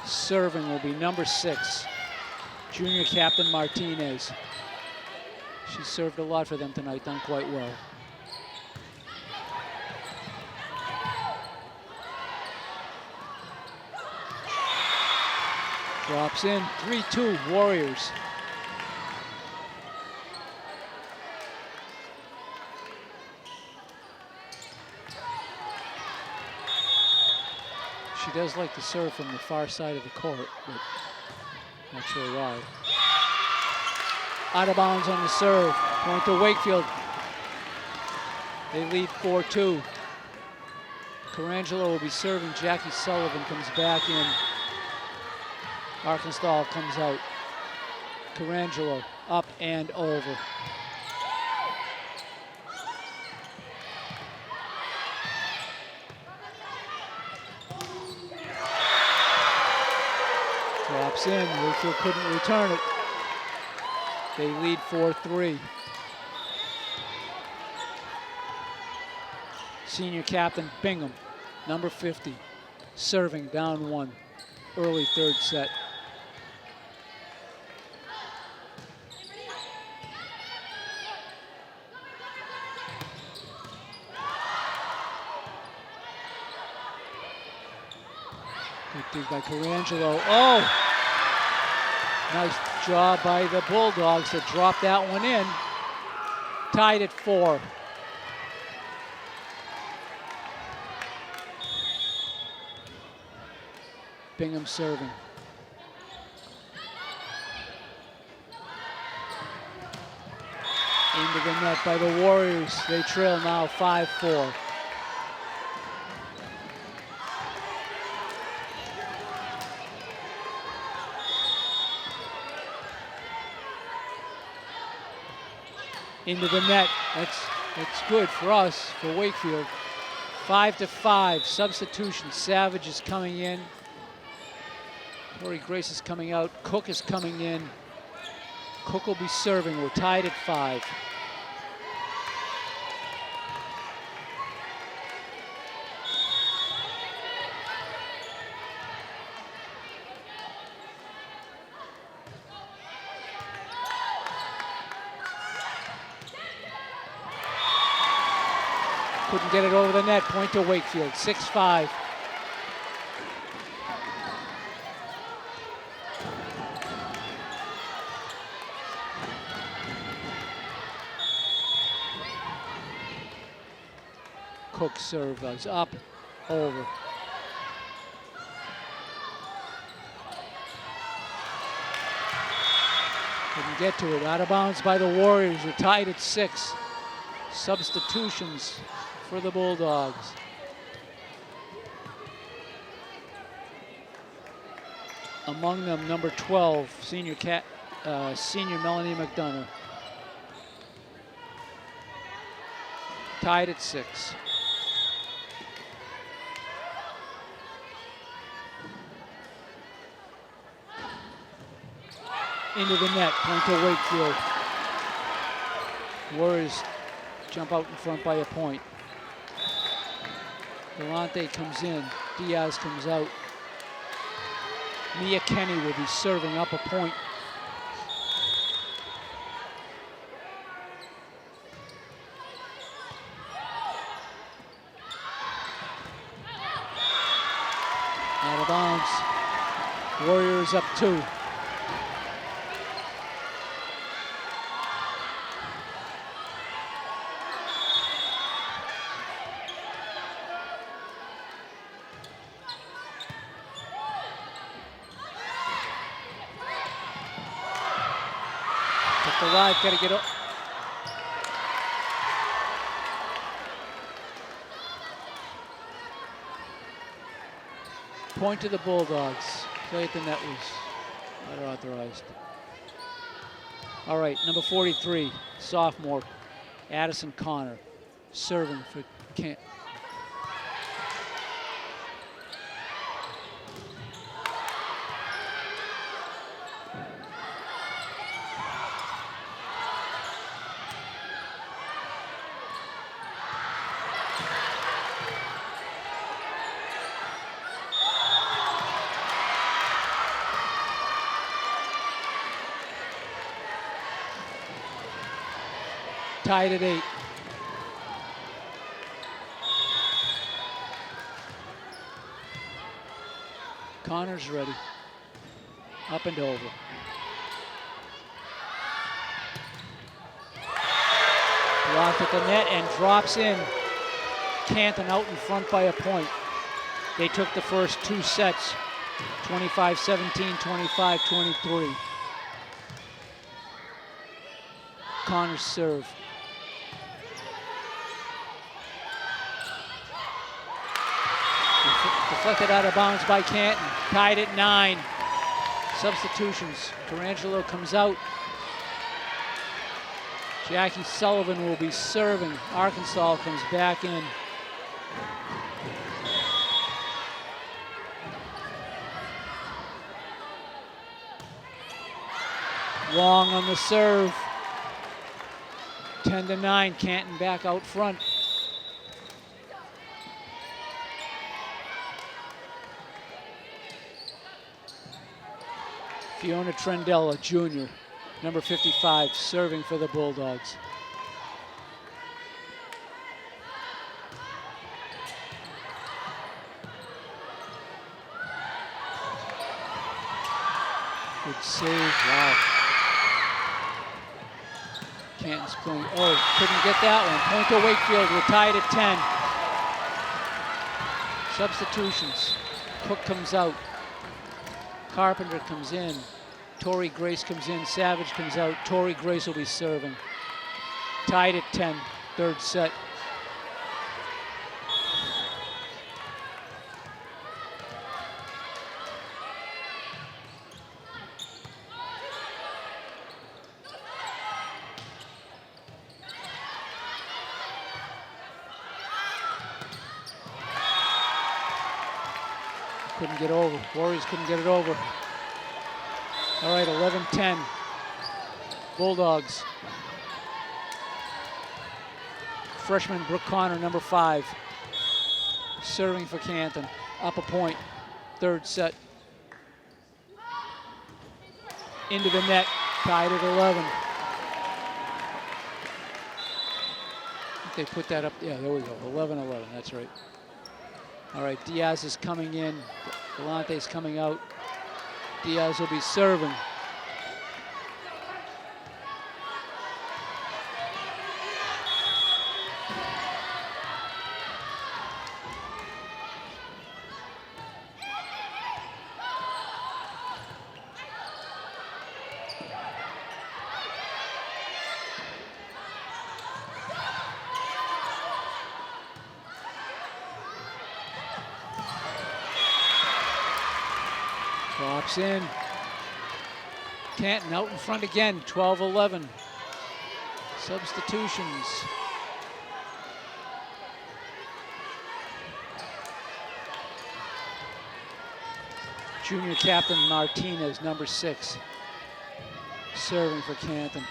Serving will be number 6, junior captain Martinez. She served a lot for them tonight, done quite well. Drops in, 3-2 Warriors. She does like to serve from the far side of the court, but not sure why. Out of bounds on the serve. Point to Wakefield. They lead 4-2. Carangelo will be serving. Jackie Sullivan comes back in. Arkansas comes out. Carangelo up and over. Drops in. Wakefield couldn't return it. They lead 4-3. Senior captain Bingham, number 50, serving down 1, early third set. Good dig by Carangelo. Oh! Nice job by the Bulldogs to drop that one in. Tied at 4. Bingham serving. Into the net by the Warriors. They trail now 5-4. Into the net. That's good for us, for Wakefield. 5-5. Substitution. Savage is coming in. Tori Grace is coming out. Cook is coming in. Cook will be serving. We're tied at 5. Couldn't get it over the net. Point to Wakefield. 6-5. Cook serve is up, over. Couldn't get to it. Out of bounds by the Warriors. We're tied at 6. Substitutions for the Bulldogs. Among them, number 12, senior Melanie McDonough. Tied at 6. Into the net, point to Wakefield. Warriors jump out in front by a point. Galante comes in, Diaz comes out. Mia Kenny will be serving up a point. Out of bounds. Warriors up 2. Alive, got to get up. Point to the Bulldogs. Play at the net was not authorized. All right, number 43, sophomore, Addison Connor, serving for Canton. Tied at 8. Connor's ready. Up and over. Blocked at the net and drops in. Canton out in front by a point. They took the first 2 sets, 25-17, 25-23. Connor's serve. Deflected out of bounds by Canton. Tied at 9. Substitutions. Tarangelo comes out. Jackie Sullivan will be serving. Arkansas comes back in. Long on the serve. 10-9, Canton back out front. Fiona Trendella, junior, number 55, serving for the Bulldogs. Good save, wow. Canton's playing, oh, couldn't get that one. Point to Wakefield, we're tied at 10. Substitutions, Cook comes out. Carpenter comes in. Tori Grace comes in. Savage comes out. Tori Grace will be serving. Tied at 10, third set. Couldn't get over. Warriors couldn't get it over. All right, 11-10. Bulldogs. Freshman Brooke Connor, number 5. Serving for Canton. Up a point. Third set. Into the net. Tied at 11. They put that up. Yeah, there we go. 11-11. That's right. All right, Diaz is coming in. Galante's coming out. Diaz will be serving. Drops in. Canton out in front again, 12-11. Substitutions. Junior captain Martinez, number 6, serving for Canton.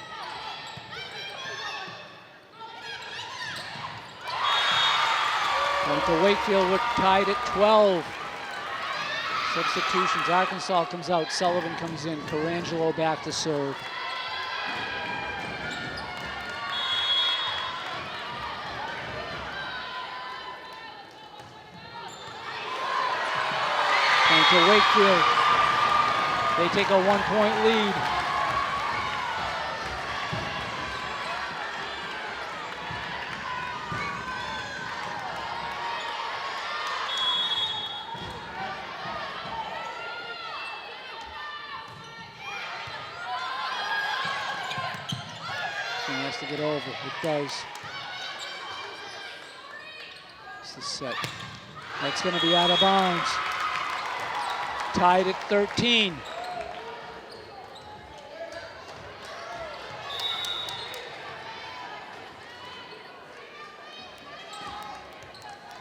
Point to Wakefield, we're tied at 12. Substitutions, Arkansas comes out, Sullivan comes in, Carangelo back to serve. Point to Wakefield. They take a 1-point lead. To get over, it does. It's the set. That's going to be out of bounds. Tied at 13.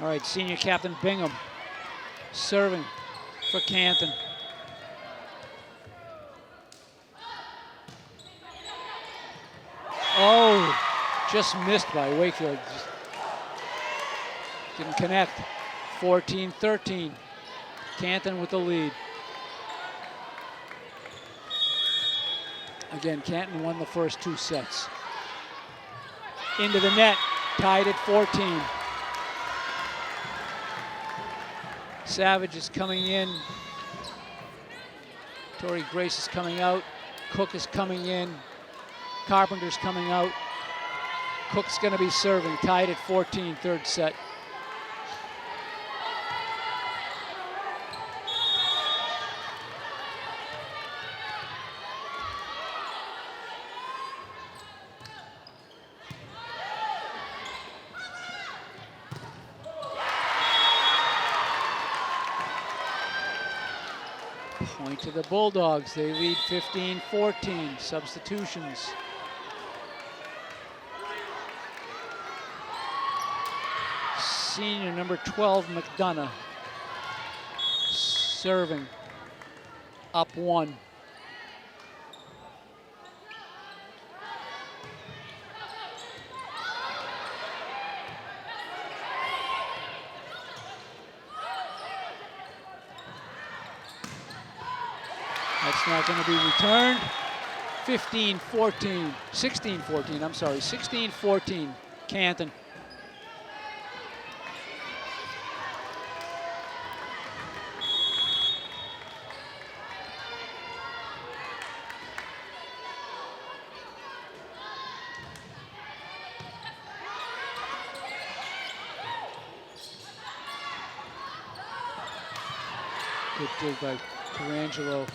All right, senior captain Bingham serving for Canton. Oh, just missed by Wakefield. Didn't connect. 14-13. Canton with the lead. Again, Canton won the first 2 sets. into the net, tied at 14. Savage is coming in. Tori Grace is coming out. Cook is coming in. Carpenter's coming out. Cook's going to be serving, tied at 14, third set. Point to the Bulldogs. They lead 15-14. Substitutions. Senior number 12, McDonough, serving, up 1. That's not going to be returned. 15-14, 16-14, I'm sorry, 16-14, Canton. Good dig by Tarangelo.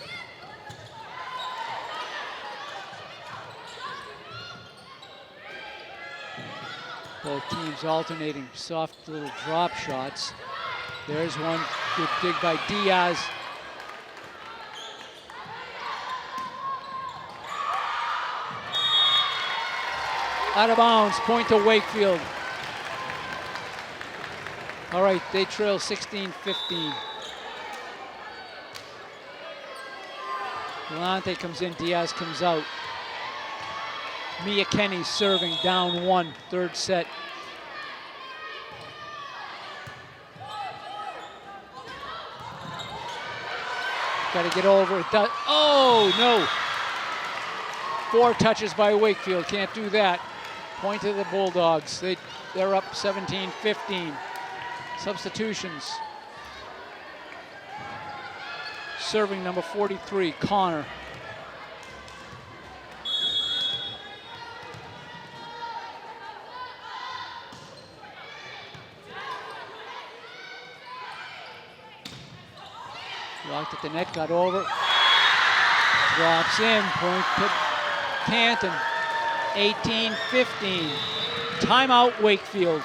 Both teams alternating soft little drop shots. There's one. Good dig by Diaz. Out of bounds, point to Wakefield. All right, they trail 16-15. Galante comes in, Diaz comes out. Mia Kenny serving, down 1, third set. Got to get over it. Oh, no. 4 touches by Wakefield, can't do that. Point to the Bulldogs. They're up 17-15. Substitutions. Serving number 43, Connor. Locked at the net, got over. Drops in, point to Canton. 18-15. Timeout, Wakefield.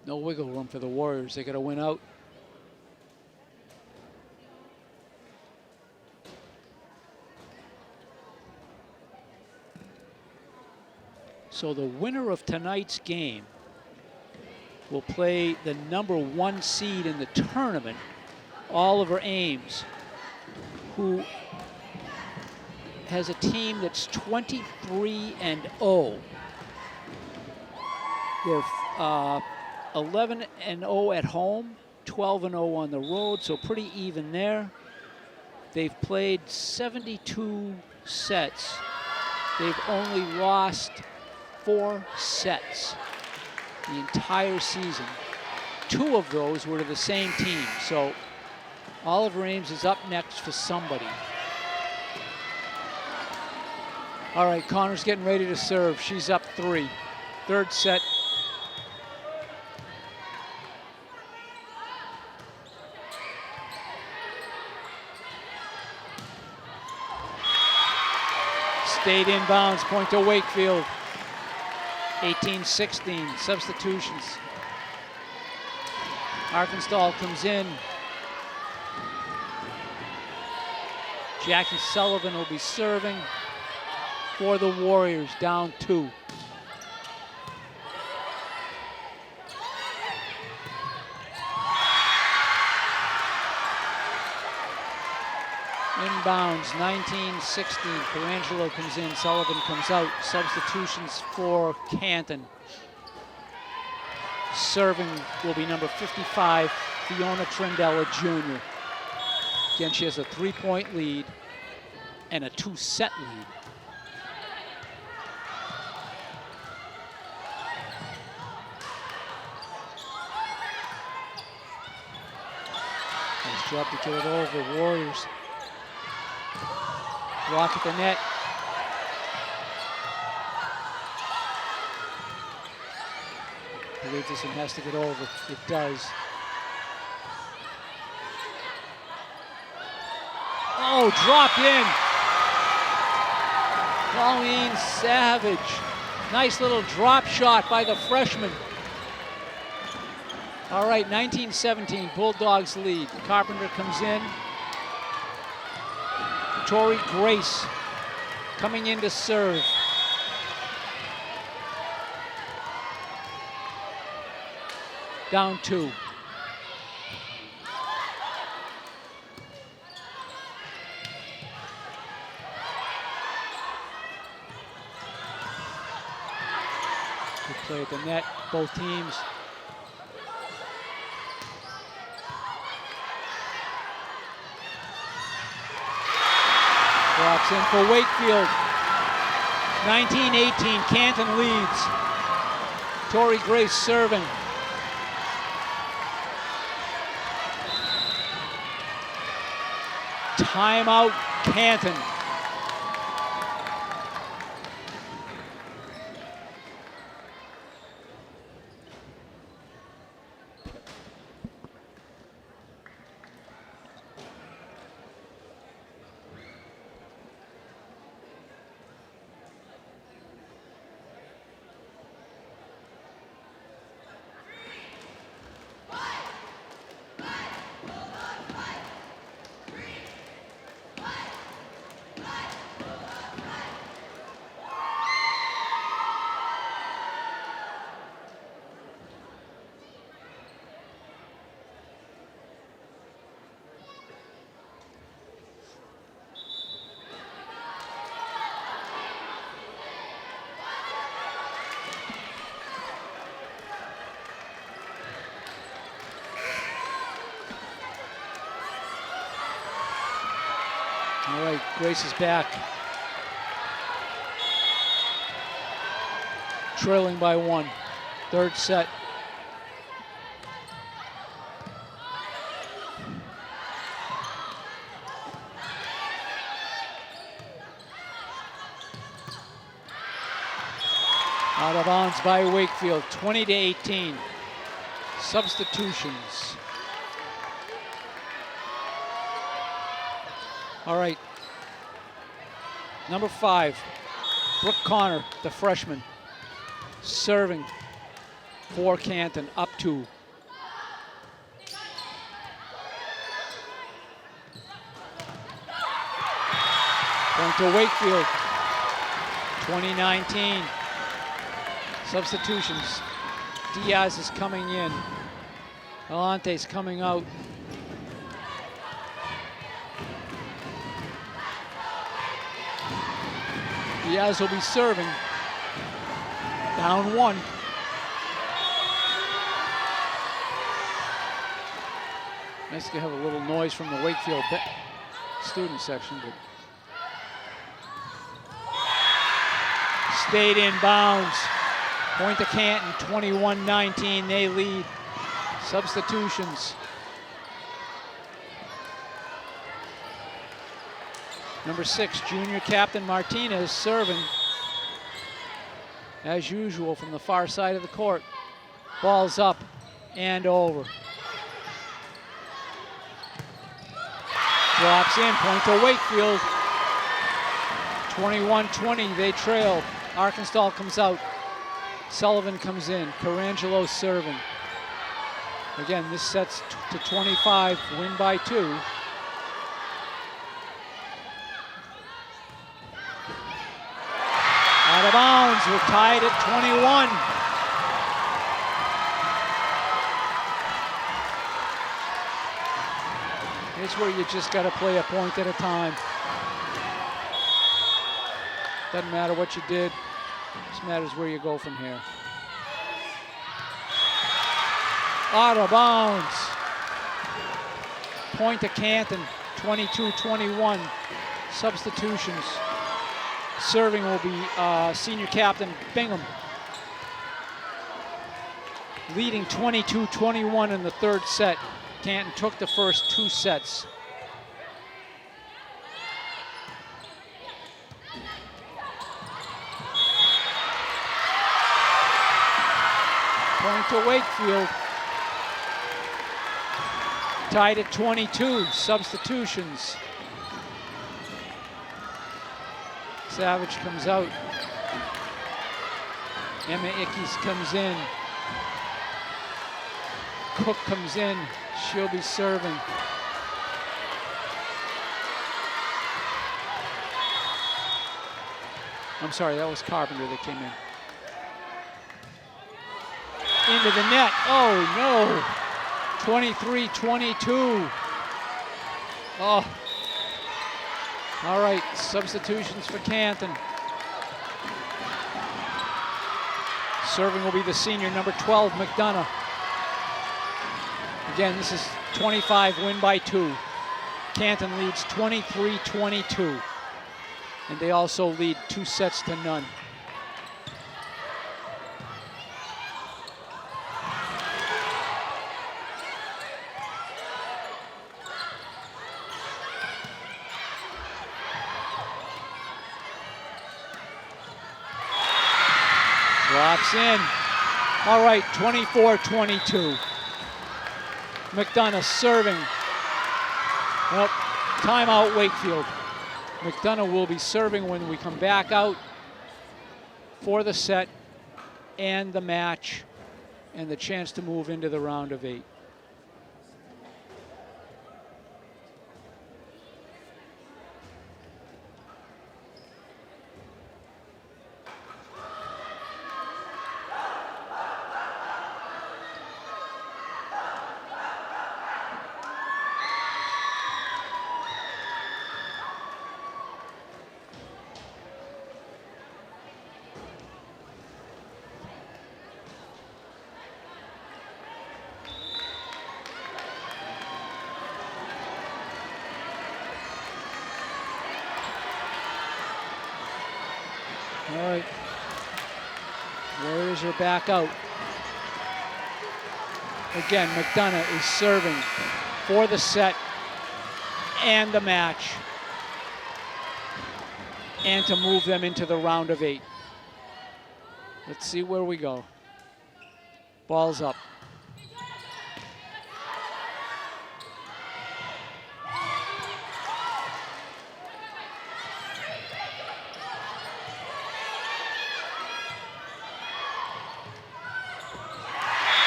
No wiggle room for the Warriors. They got to win out. So the winner of tonight's game will play the number 1 seed in the tournament, Oliver Ames, who has a team that's 23-0. They're 11-0 at home, 12-0 on the road, so pretty even there. They've played 72 sets. They've only lost 4 sets the entire season. 2 of those were to the same team, so Oliver Ames is up next for somebody. All right, Connor's getting ready to serve. She's up 3. Third set. Stayed inbounds, point to Wakefield. 18-16, substitutions. Arkansas comes in. Jackie Sullivan will be serving for the Warriors, down 2. Inbounds, 19-16. Perangelo comes in, Sullivan comes out. Substitutions for Canton. Serving will be number 55, Fiona Trindella Jr. Again, she has a 3-point lead and a 2-set lead. Nice job to get it over. Warriors block at the net. I believe this one has to get over. It does. Oh, dropped in. Colleen Savage. Nice little drop shot by the freshman. All right, 19-17, Bulldogs lead. Carpenter comes in. Tori Grace coming in to serve. Down 2. Good play at the net, both teams. Drops in for Wakefield. 19-18, Canton leads. Tori Grace serving. Timeout, Canton. All right, Grace is back. Trailing by 1. Third set. Out of bounds by Wakefield, 20-18. Substitutions. All right, number 5, Brooke Connor, the freshman, serving for Canton, up 2. Point to Wakefield, 2019. Substitutions, Diaz is coming in, Alante's coming out. Diaz will be serving. Down 1. Nice to have a little noise from the Wakefield student section, but stayed in bounds. Point to Canton, 21-19. They lead. Substitutions. Number 6, junior captain Martinez serving, as usual, from the far side of the court. Ball's up and over. Drops in, point to Wakefield. 21-20, they trail. Arkansas comes out. Sullivan comes in. Carangelo serving. Again, this sets to 25, win by 2. Out of bounds, we're tied at 21. Here's where you just got to play a point at a time. Doesn't matter what you did, just matters where you go from here. Out of bounds. Point to Canton, 22-21. Substitutions. Serving will be senior captain Bingham. Leading 22-21 in the third set. Canton took the first 2 sets. Point to Wakefield. Tied at 22, substitutions. Savage comes out. Emma Ickes comes in. Cook comes in, she'll be serving. I'm sorry, that was Carpenter that came in. Into the net, oh no. 23-22. Oh. All right, substitutions for Canton. Serving will be the senior, number 12, McDonough. Again, this is 25, win by 2. Canton leads 23-22. And they also lead 2 sets to none. Drops in. All right, 24-22. McDonough serving. Well, timeout Wakefield. McDonough will be serving when we come back out for the set and the match and the chance to move into the round of 8. All right, Warriors are back out. Again, McDonough is serving for the set and the match and to move them into the round of 8. Let's see where we go. Ball's up.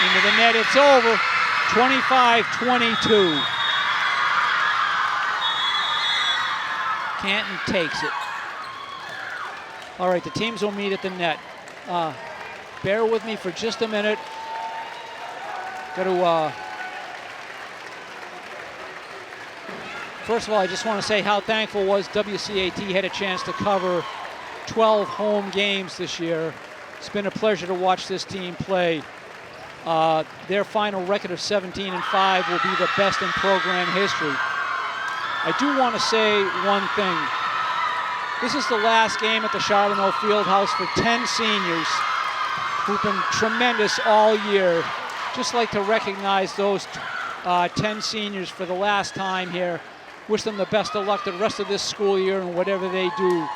Into the net, it's over, 25-22. Canton takes it. All right, the teams will meet at the net. Bear with me for just a minute. Got to, first of all, I just want to say how thankful was WCAT had a chance to cover 12 home games this year. It's been a pleasure to watch this team play. Their final record of 17-5 will be the best in program history. I do want to say one thing. This is the last game at the Charbonneau Fieldhouse for 10 seniors who've been tremendous all year. Just like to recognize those 10 seniors for the last time here. Wish them the best of luck the rest of this school year and whatever they do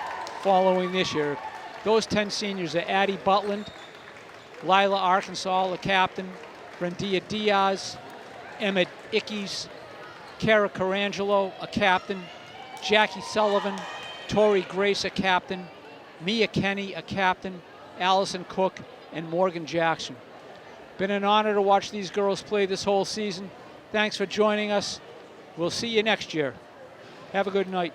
following this year. Those 10 seniors are Addie Butland, Lila Arkansas, the captain, Brendia Diaz, Emma Ickes, Kara Carangelo, a captain, Jackie Sullivan, Tori Grace, a captain, Mia Kenny, a captain, Allison Cook, and Morgan Jackson. Been an honor to watch these girls play this whole season. Thanks for joining us. We'll see you next year. Have a good night.